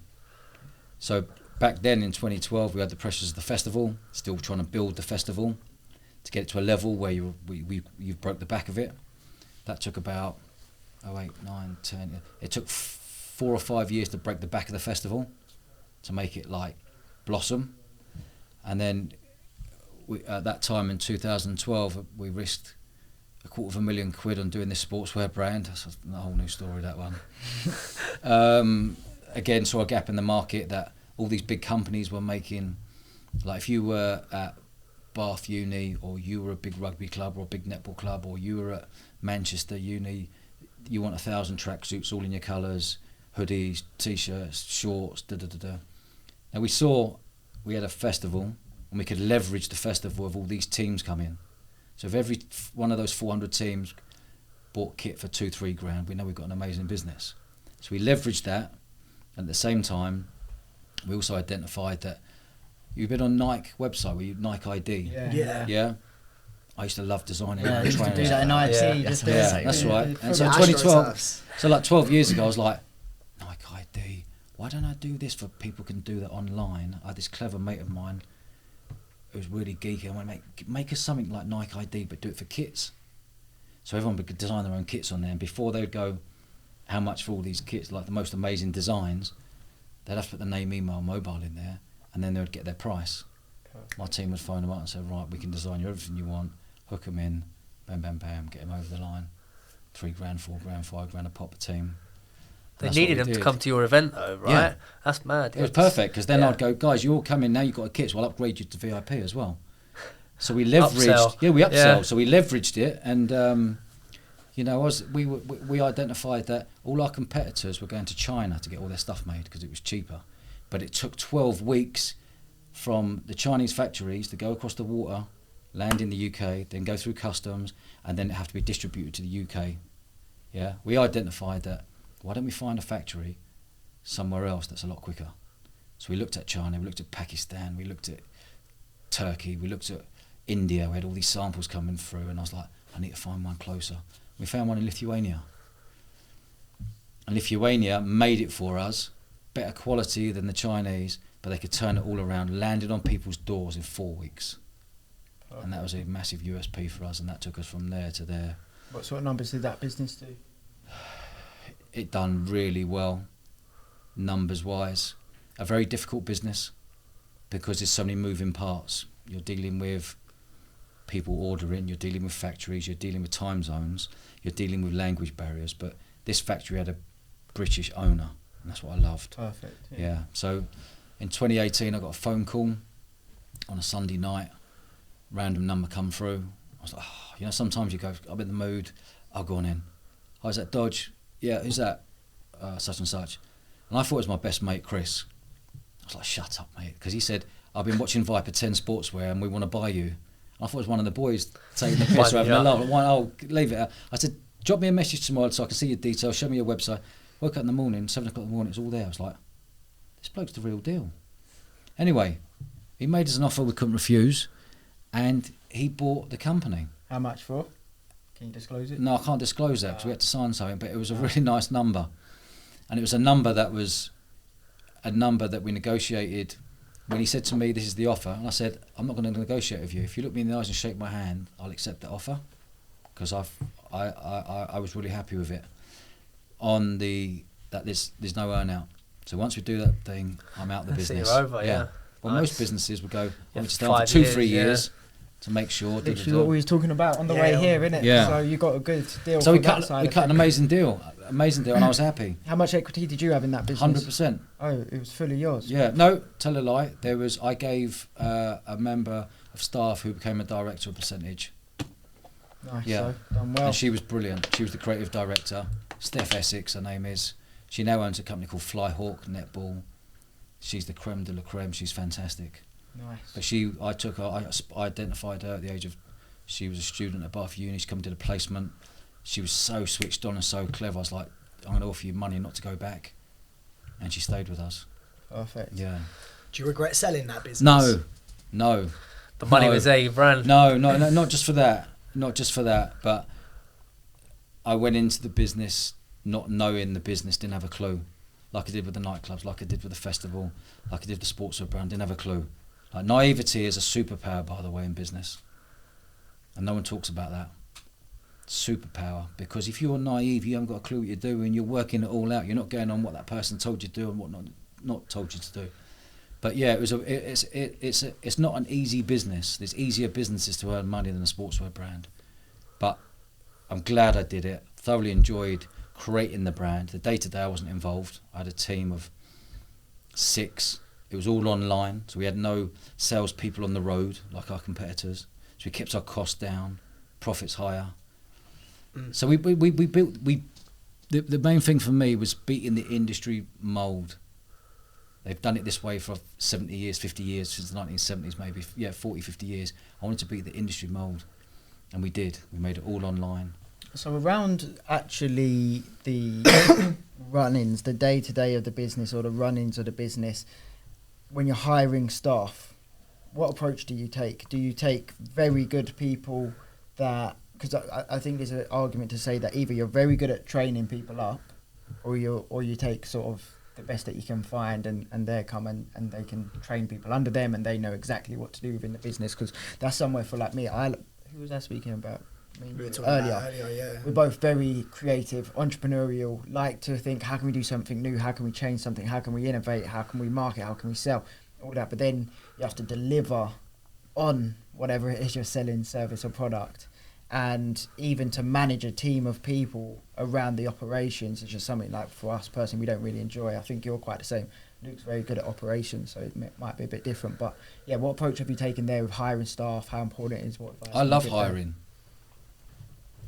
So back then in 2012, we had the pressures of the festival, still trying to build the festival to get it to a level where you've broke the back of it. That took about 8, 9, 10. It took 4 or 5 years to break the back of the festival to make it like blossom. And then at that time in 2012, we risked £250,000 on doing this sportswear brand. That's a whole new story, that one. Again, saw a gap in the market that all these big companies were making. Like if you were at Bath Uni, or you were a big rugby club or a big netball club, or you were at Manchester Uni, you want 1,000 tracksuits all in your colours, hoodies, t-shirts, shorts, da-da-da-da. Now we had a festival and we could leverage the festival of all these teams come in. So if every one of those 400 teams bought kit for 2-3 grand, we know we've got an amazing business. So we leveraged that. At the same time, we also identified that you've been on Nike website, Nike ID. Yeah. I used to love designing. Yeah, I used to do that in IT. That's right. And so 2012, so like 12 years ago, I was like, Nike ID, why don't I do this for people can do that online? I had this clever mate of mine who was really geeky. I went, make us something like Nike ID, but do it for kits. So everyone could design their own kits on there, and before they would go, how much for all these kits, like the most amazing designs, they'd have to put the name, email, mobile in there, and then they would get their price. Perfect. My team would phone them up and say, right, we can design you everything you want, hook them in, bam, bam, bam, get them over the line. 3 grand, 4 grand, 5 grand a pop a team. They needed them to come to your event though, right? Yeah. That's mad. It was perfect, because then I'd go, guys, you all come in now, you've got a kit, so I'll upgrade you to VIP as well. So we leveraged, we upsell. So we leveraged it, and we identified that all our competitors were going to China to get all their stuff made because it was cheaper, but it took 12 weeks from the Chinese factories to go across the water, land in the UK, then go through customs, and then it have to be distributed to the UK. Yeah, we identified that. Why don't we find a factory somewhere else that's a lot quicker? So we looked at China, we looked at Pakistan, we looked at Turkey, we looked at India. We had all these samples coming through, and I was like, I need to find one closer. We found one in Lithuania. And Lithuania made it for us, better quality than the Chinese, but they could turn it all around, landed on people's doors in 4 weeks. Okay. And that was a massive USP for us, and that took us from there to there. What sort of numbers did that business do? It done really well, numbers-wise. A very difficult business, because there's so many moving parts. You're dealing with people ordering, you're dealing with factories, you're dealing with time zones, you're dealing with language barriers, but this factory had a British owner, and that's what I loved. Perfect. Yeah. So in 2018 I got a phone call on a Sunday night, random number come through. I was like, sometimes you go, I'm in the mood, I'll go on in. I was at Doge, yeah, who's that? Such and such. And I thought it was my best mate, Chris. I was like, shut up, mate, because he said, I've been watching Viper 10 Sportswear and we want to buy you. I thought it was one of the boys taking the piss or having a laugh. I'll leave it out. I said, drop me a message tomorrow so I can see your details, show me your website. Woke up in the morning, 7 o'clock in the morning, it was all there. I was like, this bloke's the real deal. Anyway, he made us an offer we couldn't refuse, and he bought the company. How much for? Can you disclose it? No, I can't disclose that because we had to sign something, but it was a really nice number. And it was a number that we negotiated. When he said to me, this is the offer, and I said, I'm not going to negotiate with you. If you look me in the eyes and shake my hand, I'll accept the offer, because I was really happy with it. That there's no earn out. So once we do that thing, I'm out the business. You're over, yeah. Well, nice. Most businesses would go, I need to stay on for 2-3 years to make sure. Literally what we was talking about on the way here, innit? Yeah. So you got a good deal. So we cut an amazing deal, and I was happy. How much equity did you have in that business? 100%. Oh, it was fully yours. Yeah, no, tell a lie. I gave a member of staff who became a director a percentage. Nice. Yeah, so done well. And she was brilliant. She was the creative director. Steph Essex, her name is. She now owns a company called Flyhawk Netball. She's the creme de la creme. She's fantastic. Nice. But I identified her at the age of, she was a student at Bath Uni. She come to the placement. She was so switched on and so clever. I was like, I'm going to offer you money not to go back. And she stayed with us. Perfect. Yeah. Do you regret selling that business? No. The money was there, you ran. No, not just for that. Not just for that. But I went into the business not knowing the business, didn't have a clue. Like I did with the nightclubs, like I did with the festival, like I did with the sportswear brand, didn't have a clue. Like, naivety is a superpower, by the way, in business. And no one talks about that. Superpower. Because if you're naive, you haven't got a clue what you're doing, you're working it all out, you're not going on what that person told you to do and what not told you to do. But yeah, it's not an easy business. There's easier businesses to earn money than a sportswear brand. But I'm glad I did it. Thoroughly enjoyed creating the brand. The day-to-day I wasn't involved. I had a team of 6. It was all online, so we had no salespeople on the road like our competitors. So we kept our costs down, profits higher. So we built. The main thing for me was beating the industry mould. They've done it this way for 70 years, 50 years, since the 1970s maybe. Yeah, 40, 50 years. I wanted to beat the industry mould, and we did. We made it all online. So around actually the run-ins, the day-to-day of the business or the run-ins of the business, when you're hiring staff, what approach do you take? Do you take very good people that, because I think there's an argument to say that either you're very good at training people up, or you take sort of the best that you can find, and they come and they can train people under them, and they know exactly what to do within the business, because that's somewhere for like me. Who was I speaking about? We were talking earlier. about earlier, yeah. We're both very creative, entrepreneurial, like to think, how can we do something new? How can we change something? How can we innovate? How can we market? How can we sell? All that. But then you have to deliver on whatever it is you're selling, service or product. And even to manage a team of people around the operations is just something like, for us personally, we don't really enjoy. I think you're quite the same. Luke's very good at operations, so it might be a bit different. But yeah, what approach have you taken there with hiring staff? How important it is? What advice? I love hiring.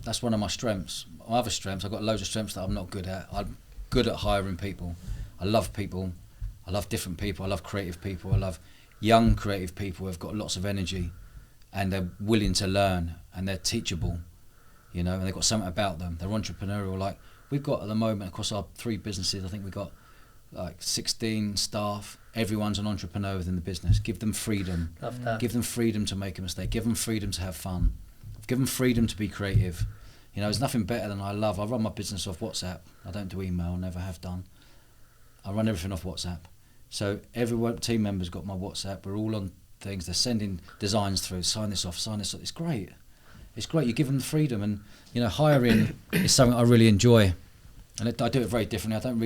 That's one of my strengths. My other strengths, I've got loads of strengths that I'm not good at. I'm good at hiring people. I love people. I love different people. I love creative people. I love young creative people who've got lots of energy and they're willing to learn and they're teachable, you know, and they've got something about them. They're entrepreneurial. Like we've got at the moment across our 3 businesses, I think we've got like 16 staff. Everyone's an entrepreneur within the business. Give them freedom. Love that. Give them freedom to make a mistake. Give them freedom to have fun. Give them freedom to be creative. You know, there's nothing better than I run my business off WhatsApp. I don't do email, never have done. I run everything off WhatsApp. So every team member's got my WhatsApp. We're all on things. They're sending designs through. Sign this off, sign this off. It's great. It's great. You give them the freedom. And, you know, hiring is something I really enjoy. And I do it very differently. I don't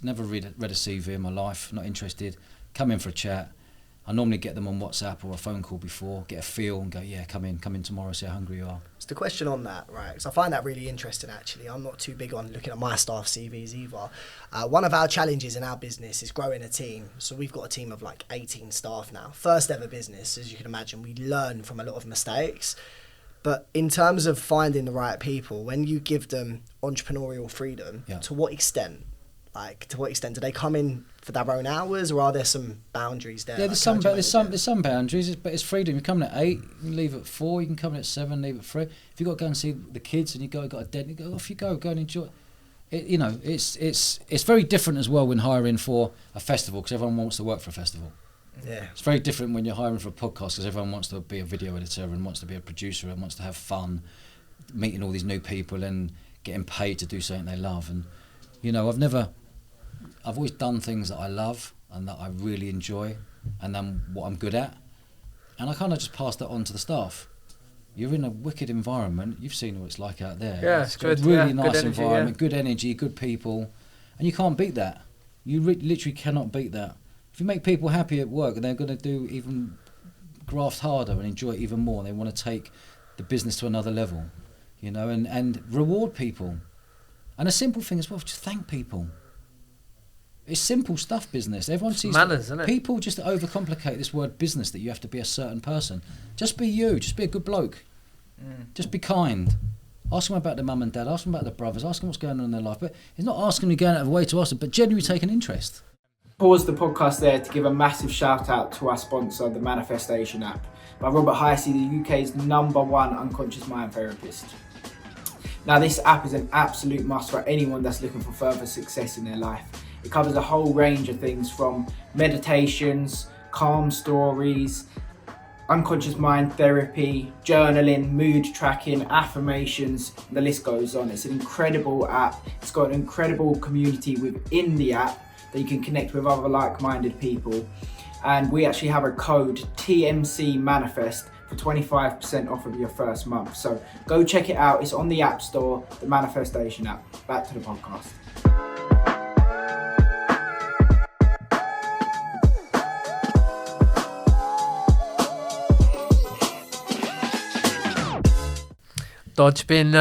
never read a CV in my life. Not interested. Come in for a chat. I normally get them on WhatsApp or a phone call before, get a feel and go, yeah, come in tomorrow, see how hungry you are. So the question on that, right, because I find that really interesting actually. I'm not too big on looking at my staff CVs either. One of our challenges in our business is growing a team. So we've got a team of like 18 staff now. First ever business, as you can imagine, we learn from a lot of mistakes. But in terms of finding the right people, when you give them entrepreneurial freedom, to what extent? Like, to what extent do they come in for their own hours, or are there some boundaries there? Yeah, there's some boundaries, but it's freedom. You come in at 8, you can leave at 4. You can come in at 7, leave at 3. If you got to go and see the kids and you got a date, you go off. You go and enjoy. It, you know, it's very different as well when hiring for a festival, because everyone wants to work for a festival. Yeah, it's very different when you're hiring for a podcast, because everyone wants to be a video editor and wants to be a producer and wants to have fun, meeting all these new people and getting paid to do something they love. And you know, I've always done things that I love and that I really enjoy and then what I'm good at, and I kind of just pass that on to the staff. You're in a wicked environment. You've seen what it's like out there. Yeah, it's good. Really yeah, nice good energy, environment, good energy, good people, and you can't beat that. You literally cannot beat that. If you make people happy at work, they're going to do even graft harder and enjoy it even more. And they want to take the business to another level, you know, and reward people. And a simple thing as well, just thank people. It's simple stuff, business. Everyone sees manners, isn't it? People just overcomplicate this word business, that you have to be a certain person. Just be you. Just be a good bloke. Just be kind. Ask them about their mum and dad. Ask them about their brothers. Ask them what's going on in their life. But it's not asking them going out of the way to ask them, but genuinely take an interest. Pause the podcast there to give a massive shout out to our sponsor, the Manifestation app, by Robert Heisey, the UK's #1 unconscious mind therapist. Now, this app is an absolute must for anyone that's looking for further success in their life. It covers a whole range of things from meditations, calm stories, unconscious mind therapy, journaling, mood tracking, affirmations, the list goes on. It's an incredible app. It's got an incredible community within the app that you can connect with other like-minded people. And we actually have a code, TMC Manifest, for 25% off of your first month. So go check it out. It's on the App Store, the Manifestation app. Back to the podcast. Dodge, been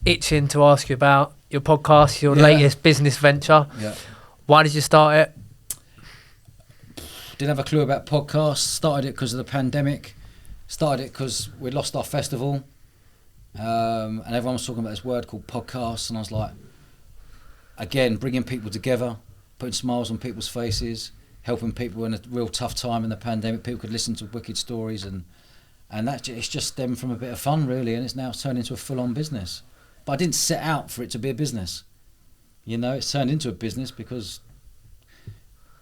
itching to ask you about your podcast, your latest business venture. Yeah. Why did you start it? Didn't have a clue about podcasts. Started it because of the pandemic. Started it because we lost our festival. And everyone was talking about this word called podcasts. And I was like, again, bringing people together, putting smiles on people's faces, helping people in a real tough time in the pandemic. People could listen to wicked stories, and it's just stemmed from a bit of fun, really, and it's now turned into a full-on business. But I didn't set out for it to be a business. You know, it's turned into a business because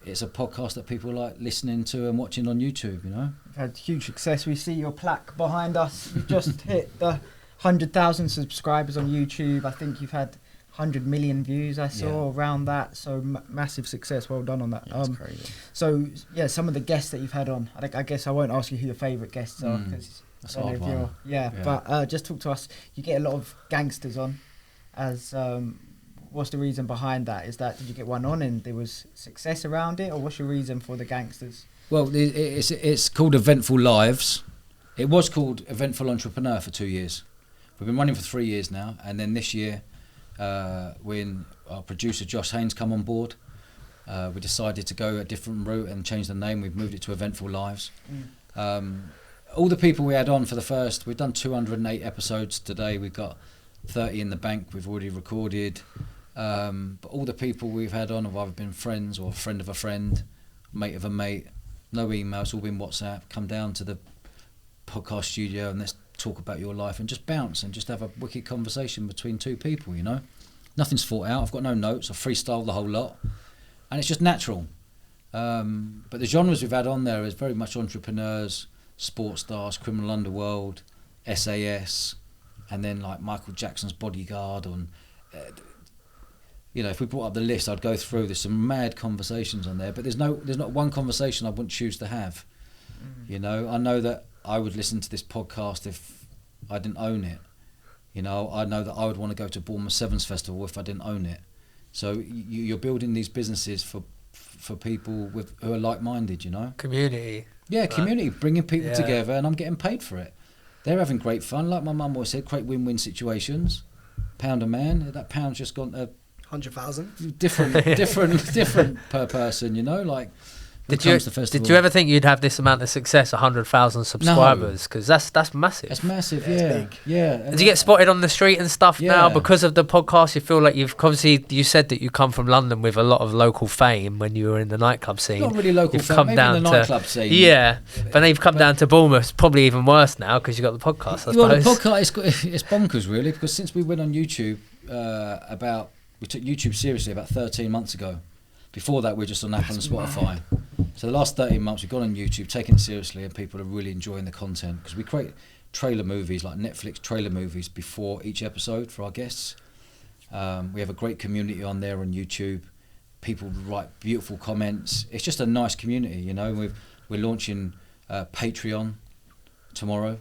it's a podcast that people like listening to and watching on YouTube, you know. You've had huge success. We see your plaque behind us. You've just hit the 100,000 subscribers on YouTube. I think you've had 100 million views I saw around that. So massive success. Well done on that. That's crazy. So yeah, some of the guests that you've had on. I guess I won't ask you who your favourite guests are because that's a hard one. But just talk to us. You get a lot of gangsters on. As what's the reason behind that? Is that did you get one on and there was success around it, or what's your reason for the gangsters? Well, it's called Eventful Lives. It was called Eventful Entrepreneur for 2 years. We've been running for 3 years now, and then this year, when our producer Josh Haynes come on board, we decided to go a different route and change the name. We've moved it to Eventful Lives. All the people we had on for the first, we've done 208 episodes today. We've got 30 in the bank we've already recorded. But all the people we've had on have either been friends or a friend of a friend, mate of a mate. No emails, all been WhatsApp. Come down to the podcast studio and let's talk about your life and just bounce and just have a wicked conversation between two people, you know. Nothing's thought out. I've got no notes. I freestyle the whole lot, and it's just natural. But the genres we've had on there is very much entrepreneurs, sports stars, criminal underworld, SAS, and then like Michael Jackson's bodyguard. On, you know, if we brought up the list, I'd go through. There's some mad conversations on there, but there's not one conversation I wouldn't choose to have. You know, I know that I would listen to this podcast if I didn't own it. You know, I know that I would want to go to Bournemouth Sevens Festival if I didn't own it. So you're building these businesses for people who are like-minded, you know. Community. Yeah, community, bringing people together, and I'm getting paid for it. They're having great fun, like my mum always said, great win-win situations. Pound a man, that pound's just gone to 100,000. Different per person, you know, like. Did you ever think you'd have this amount of success, 100,000 subscribers? Because that's massive. That's massive, yeah. Did you get spotted on the street and stuff now because of the podcast? You feel like you said that you come from London with a lot of local fame when you were in the nightclub scene. Not really local fame, maybe in the nightclub scene. Yeah, but then you've come down to Bournemouth. It's probably even worse now because you've got the podcast, I suppose. Well, the podcast, it's bonkers, really, because since we went on YouTube, we took YouTube seriously about 13 months ago. Before that, we were just on Apple and Spotify. So the last 13 months, we've gone on YouTube, taken it seriously, and people are really enjoying the content. Because we create trailer movies, like Netflix trailer movies, before each episode for our guests. We have a great community on there on YouTube. People write beautiful comments. It's just a nice community, you know. We're launching Patreon tomorrow.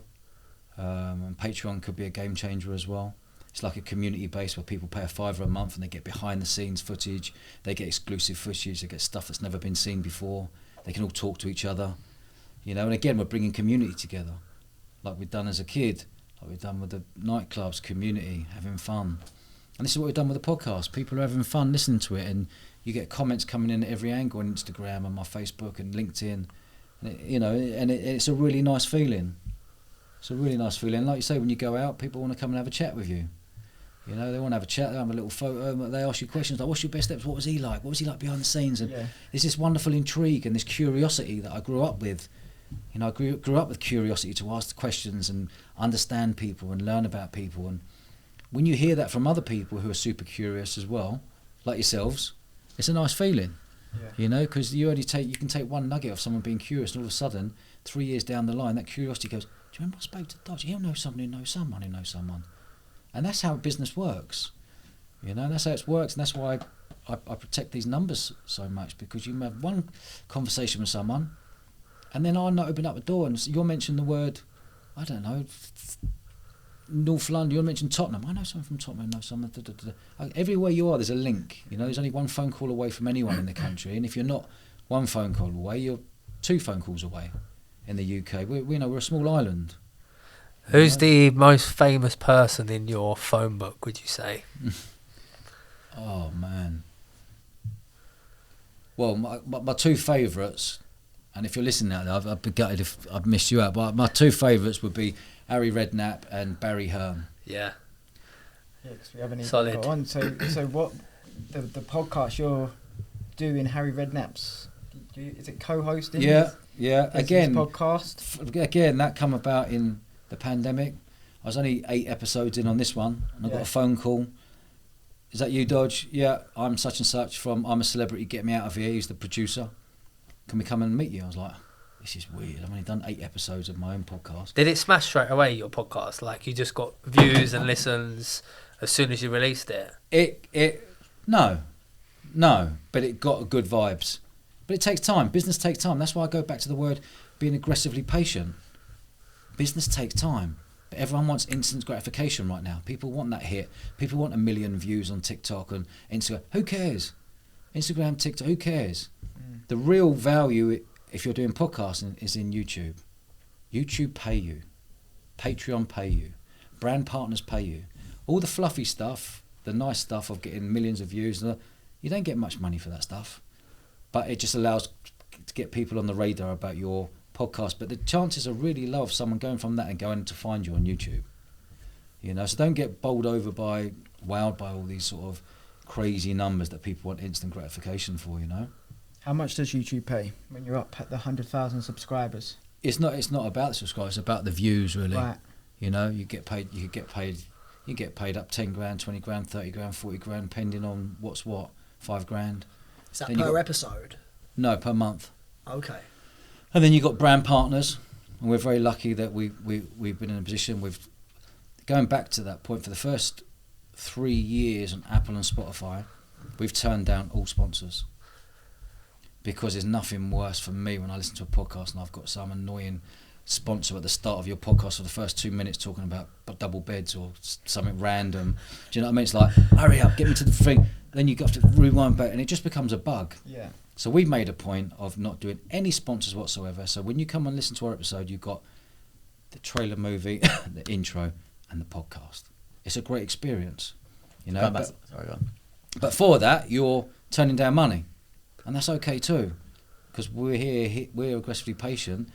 And Patreon could be a game changer as well. It's like a community base where people pay a £5 a month and they get behind the scenes footage, they get exclusive footage, they get stuff that's never been seen before, they can all talk to each other, you know. And again, we're bringing community together, like we've done as a kid, like we've done with the nightclubs, community, having fun. And this is what we've done with the podcast. People are having fun listening to it, and you get comments coming in at every angle on Instagram and my Facebook and LinkedIn, and it's a really nice feeling. It's a really nice feeling. Like you say, when you go out, people want to come and have a chat with you. You know, they want to have a chat, they have a little photo, they ask you questions like, what's your best steps, what was he like, what was he like behind the scenes? And there's this wonderful intrigue and this curiosity that I grew up with. You know, I grew up with curiosity to ask questions and understand people and learn about people. And when you hear that from other people who are super curious as well, like yourselves, it's a nice feeling. You know, because you can take one nugget of someone being curious, and all of a sudden, 3 years down the line, that curiosity goes, do you remember I spoke to Dodge? He'll know someone who knows someone who knows someone. And that's how business works, you know. That's how it works, and that's why I protect these numbers so much, because you have one conversation with someone, and then I'll not open up a door, and you'll mention the word, I don't know, North London. You'll mention Tottenham. I know someone from Tottenham. I know someone. Everywhere you are, there's a link. You know, there's only one phone call away from anyone in the country, and if you're not one phone call away, you're 2 phone calls away. In the UK, we're a small island. Who's the most famous person in your phone book, would you say? Oh, man. Well, my 2 favourites, and if you're listening out there, I'd be gutted if I've missed you out, but my 2 favourites would be Harry Redknapp and Barry Hearn. Yeah. Yeah, because we haven't even Solid. got on. So what, the podcast you're doing, Harry Redknapp's, is it co-hosting? Yeah. His podcast. Again, that come about in the pandemic. I was only 8 episodes in on this one, and I got a phone call. Is that you, Dodge? Yeah, I'm such and such from I'm a Celebrity, Get Me Out of Here. He's the producer. Can we come and meet you? I was like, this is weird. I've only done 8 episodes of my own podcast. Did it smash straight away, your podcast? Like, you just got views and listens as soon as you released it? No, but it got good vibes. But it takes time. Business takes time. That's why I go back to the word being aggressively patient. Business takes time. But everyone wants instant gratification right now. People want that hit. People want 1 million views on TikTok and Instagram. Who cares? Instagram, TikTok, who cares? The real value, if you're doing podcasting, is in YouTube. YouTube pay you. Patreon pay you. Brand partners pay you. All the fluffy stuff, the nice stuff of getting millions of views, you don't get much money for that stuff. But it just allows to get people on the radar about your podcast. But the chances are really low of someone going from that and going to find you on YouTube. You know, so don't get bowled over wowed by all these sort of crazy numbers that people want instant gratification for, you know. How much does YouTube pay when you're up at the 100,000 subscribers? It's not about the subscribers, it's about the views, really. Right. You know, you get paid up 10 grand, 20 grand, 30 grand, 40 grand, depending on what's what, 5 grand. Is that per episode? No, per month. Okay. And then you've got brand partners, and we're very lucky that we've been in a position with, going back to that point, for the first 3 years on Apple and Spotify, we've turned down all sponsors. Because there's nothing worse for me when I listen to a podcast and I've got some annoying sponsor at the start of your podcast for the first 2 minutes talking about double beds or something random. Do you know what I mean? It's like, hurry up, get me to the thing. Then you have to rewind back and it just becomes a bug. Yeah. So we've made a point of not doing any sponsors whatsoever. So when you come and listen to our episode, you've got the trailer movie, the intro and the podcast. It's a great experience. You know. But for that, you're turning down money. And that's okay too, because we're aggressively patient.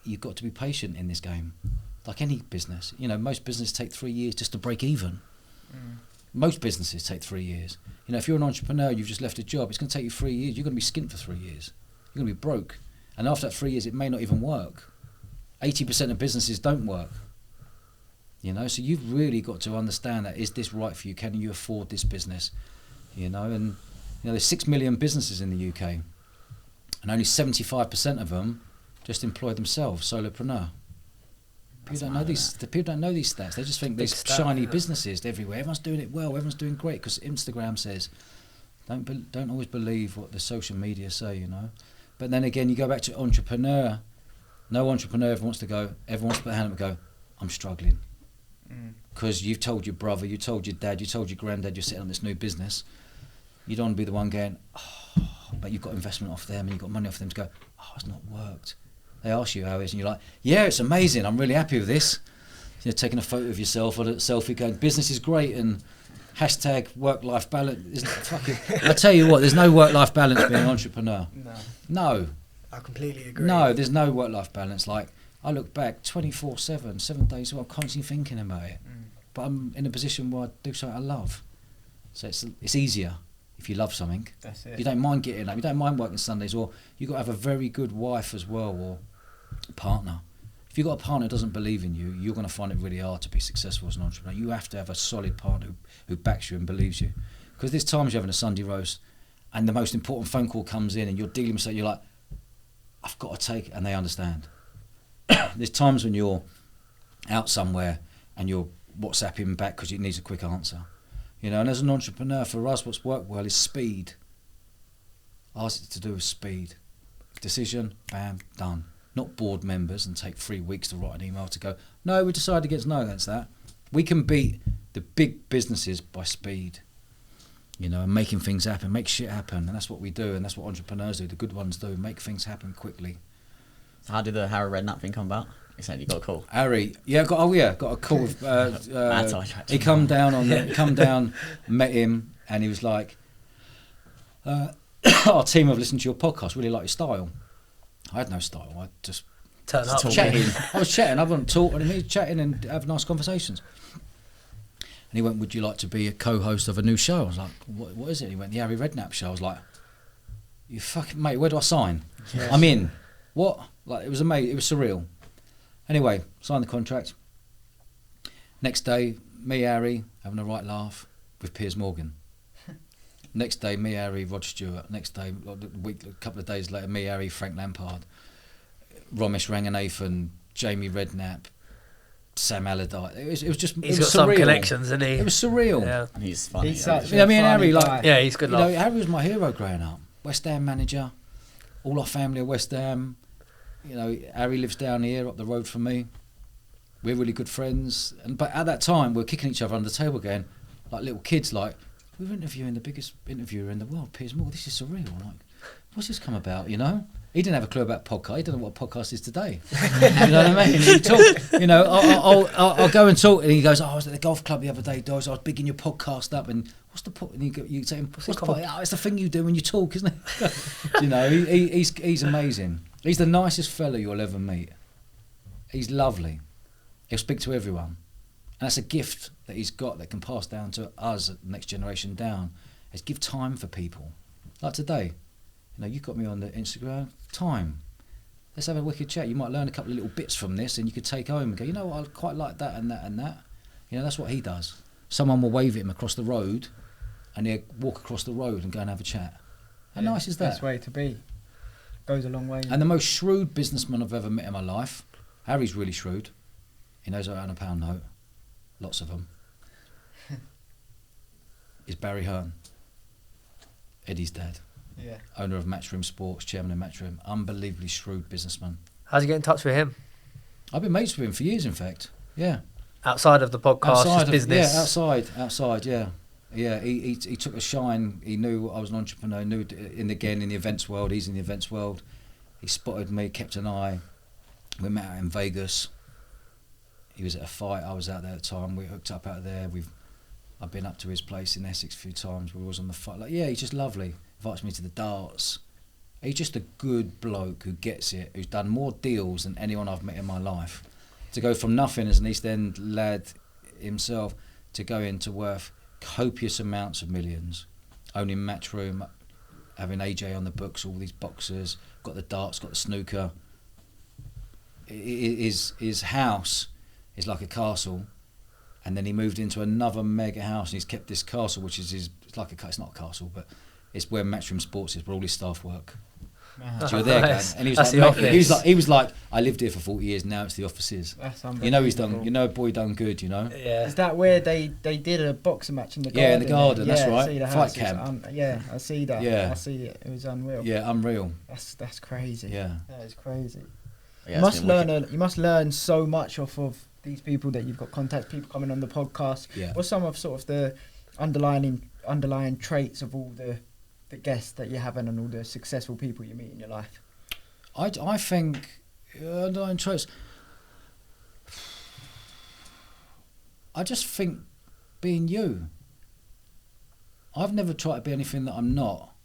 You've got to be patient in this game, like any business. You know, most businesses take 3 years just to break even. Most businesses take 3 years. You know, if you're an entrepreneur, you've just left a job, it's going to take you 3 years. You're going to be skint for 3 years. You're going to be broke. And after that 3 years, it may not even work. 80% of businesses don't work. You know, so you've really got to understand that, is this right for you? Can you afford this business? You know, and you know, there's 6 million businesses in the UK, and only 75% of them just employ themselves, solopreneur. People don't know these stats. They just think there's shiny businesses everywhere. Everyone's doing it well. Everyone's doing great because Instagram says. Don't always believe what the social media say, you know. But then again, you go back to entrepreneur. No entrepreneur ever wants to put their hand up and go, I'm struggling. Because you've told your brother, you told your dad, you told your granddad you're setting up this new business. You don't want to be the one going, but you've got investment off them and you've got money off them to go, it's not worked. They ask you how it is and you're like, yeah, it's amazing, I'm really happy with this. You're taking a photo of yourself or a selfie going, business is great and hashtag work-life balance. I tell you what, there's no work-life balance being an entrepreneur. No. I completely agree. No, there's no work-life balance. Like, I look back 24/7, 7 days a week, I'm constantly thinking about it. But I'm in a position where I do something I love. So it's easier. If you love something, that's it. You don't mind getting up, you don't mind working Sundays, or you've got to have a very good wife as well, or partner. If you've got a partner who doesn't believe in you, you're going to find it really hard to be successful as an entrepreneur. You have to have a solid partner who backs you and believes you. Because there's times you're having a Sunday roast and the most important phone call comes in and you're dealing with something, you're like, I've got to take it, and they understand. There's times when you're out somewhere and you're WhatsApping back because it needs a quick answer. You know, and as an entrepreneur, for us, what's worked well is speed. Ours is to do with speed. Decision, bam, done. Not board members and take 3 weeks to write an email to go, no, we decided against that. We can beat the big businesses by speed, you know, and making things happen, make shit happen. And that's what we do, and that's what entrepreneurs do, the good ones do, make things happen quickly. So how did the Harry Redknapp thing come about? You said you got a call. Harry, got a call with. He come down, met him, and he was like, "Our team have listened to your podcast. Really like your style." I had no style. I just turn up chatting. I was chatting. I wasn't talking. He was chatting and have nice conversations. And he went, "Would you like to be a co-host of a new show?" I was like, "What is it?" He went, "The Harry Redknapp Show." I was like, "You fucking mate, where do I sign?" Yes. I'm in. What? Like, it was amazing. It was surreal. Anyway, signed the contract. Next day, me, Harry, having a right laugh with Piers Morgan. Next day, me, Harry, Rod Stewart. Next day, a couple of days later, me, Harry, Frank Lampard, Ramesh Ranganathan, Jamie Redknapp, Sam Allardyce. It was just. He's it was got surreal. some connections, isn't he? It was surreal. Yeah. He's funny. He's such I mean, Harry, guy. like, yeah, he's good. You know, Harry was my hero growing up. West Ham manager. All our family are West Ham. You know, Harry lives down here up the road from me. We're really good friends. But at that time, we were kicking each other under the table again, like little kids. Like, we were interviewing the biggest interviewer in the world, Piers Moore. This is surreal. Like, what's this come about? You know, he didn't have a clue about podcast. He didn't know what a podcast is today. You know what I mean? He talk, you know, I'll go and talk, and he goes, I was at the golf club the other day, Doge. I was bigging your podcast up, and what's the point? And you say, what's the point? Oh, it's the thing you do when you talk, isn't it? You know, he's amazing. He's the nicest fella you'll ever meet. He's lovely. He'll speak to everyone. And that's a gift that he's got that can pass down to us, the next generation down, is give time for people. Like today, you know, you got me on the Instagram, time. Let's have a wicked chat. You might learn a couple of little bits from this and you could take home and go, you know what, I quite like that and that and that. You know, that's what he does. Someone will wave at him across the road and he'll walk across the road and go and have a chat. How nice is that? Best way to be. Goes a long way. And the most shrewd businessman I've ever met in my life, Harry's really shrewd. He knows how to earn a £1 note. Lots of them. Is Barry Hearn. Eddie's dad. Yeah. Owner of Matchroom Sports, chairman of Matchroom. Unbelievably shrewd businessman. How'd you get in touch with him? I've been mates with him for years, in fact. Yeah. Outside of the podcast, just business? Yeah, outside, yeah. Yeah, he took a shine. He knew I was an entrepreneur, knew in the events world, he's in the events world. He spotted me, kept an eye. We met out in Vegas. He was at a fight, I was out there at the time. We hooked up out there. I've been up to his place in Essex a few times. We was on the fight. Like, yeah, he's just lovely. Invites me to the darts. He's just a good bloke who gets it, who's done more deals than anyone I've met in my life. To go from nothing as an East End lad himself to go into worth copious amounts of millions, owning Matchroom, having AJ on the books, all these boxers, got the darts, got the snooker. His house is like a castle, and then he moved into another mega house, and he's kept this castle, which is it's not a castle, but it's where Matchroom Sports is, where all his staff work. So you're there, nice. And he was like, I lived here for 40 years. Now it's the offices. That's you know he's done. You know, boy done good. You know. Yeah. Is that where they did a boxing match in the garden? Yeah, in the garden. That's right. Fight camp. Yeah, I see that. Yeah, I see it. It was unreal. Yeah, unreal. That's crazy. Yeah, that is crazy. Yeah, you must learn so much off of these people that you've got contact. People coming on the podcast. Yeah. What's some of sort of the underlying traits of all the guests that you're having and all the successful people you meet in your life? I think underlying traits. I just think being you. I've never tried to be anything that I'm not.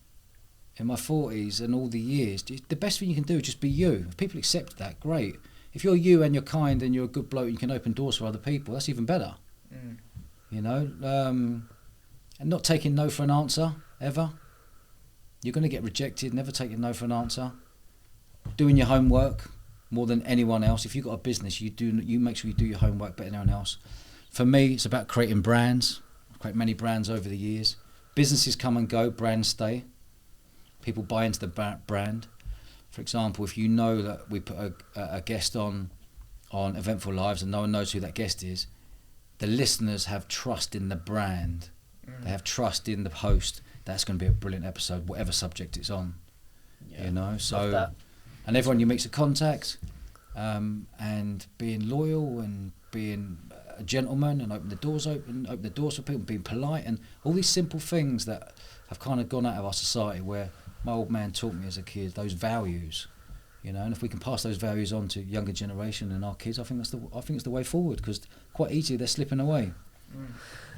In my 40s and all the years, the best thing you can do is just be you. If people accept that, great. If you're you and you're kind and you're a good bloke and you can open doors for other people, that's even better. You know, and not taking no for an answer ever. You're going to get rejected. Never taking no for an answer. Doing your homework more than anyone else. If you've got a business, you make sure you do your homework better than anyone else. For me, it's about creating brands. I've created many brands over the years. Businesses come and go, brands stay. People buy into the brand. For example, if you know that we put a guest on Eventful Lives and no one knows who that guest is, the listeners have trust in the brand. They have trust in the host. That's going to be a brilliant episode, whatever subject it's on. Yeah, you know, so and everyone you meet's a contact, and being loyal and being a gentleman and open the doors for people, being polite, and all these simple things that have kind of gone out of our society, where my old man taught me as a kid those values, you know. And if we can pass those values on to younger generation and our kids, I think it's the way forward, because quite easily they're slipping away.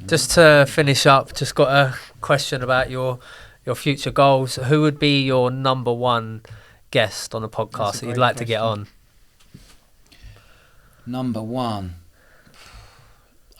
Just to finish up, just got a question about your future goals. Who would be your number one guest on a podcast that you'd like to get on? Number one,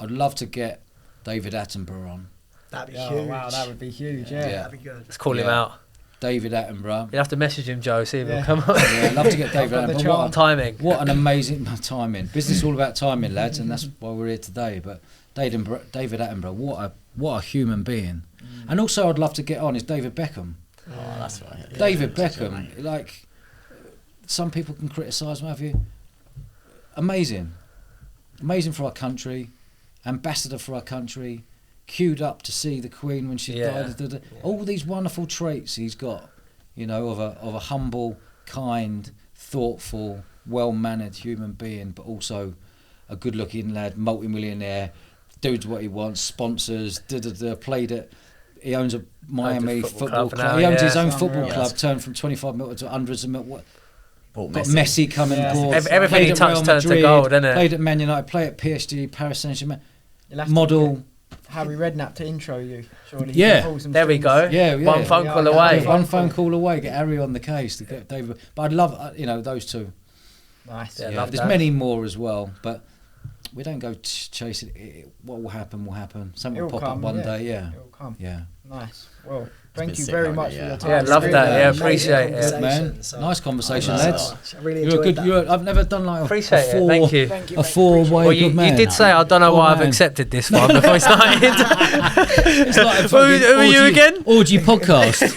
I'd love to get David Attenborough on. That'd be huge. Wow, that would be huge. Yeah, that'd be good. Let's call him out. David Attenborough. You'll have to message him, Joe, see if he'll come on. Yeah, I'd love to get David Attenborough. Timing. What an amazing timing. Business is all about timing, lads, and that's why we're here today. But David Attenborough, what a human being. And also I'd love to get on is David Beckham. Oh, that's right. Yeah. David Beckham, like, some people can criticise him, have you? Amazing. amazing for our country, ambassador for our country, queued up to see the Queen when she died. All these wonderful traits he's got, you know, of a humble, kind, thoughtful, well-mannered human being, but also a good-looking lad, multi-millionaire, does what he wants, sponsors, played it. He owns a Miami football club. He owns his own football club, turned from 25 mil to hundreds of mil. Got Messi coming aboard. Everything he touched turned to gold, didn't it? Played at Man United, played at PSG, Paris Saint-Germain. Model. Harry Redknapp to intro you, surely. There we go. Yeah. One phone call away. One phone call away. Get Harry on the case to get David. But I'd love, those two. Nice. Yeah, there's many more as well, but we don't go chasing it. What will happen will happen. Something will pop up one day. Yeah. It'll come. Yeah. Nice. Well, thank you very much for your time. Yeah, love that. Yeah, appreciate it. Good, man. Nice conversation, lads. I really enjoyed that. I've never done like appreciate it. Thank you. A four-way good man. You did say, I don't know why I've accepted this one before we started. It's like who are you again? Orgy podcast.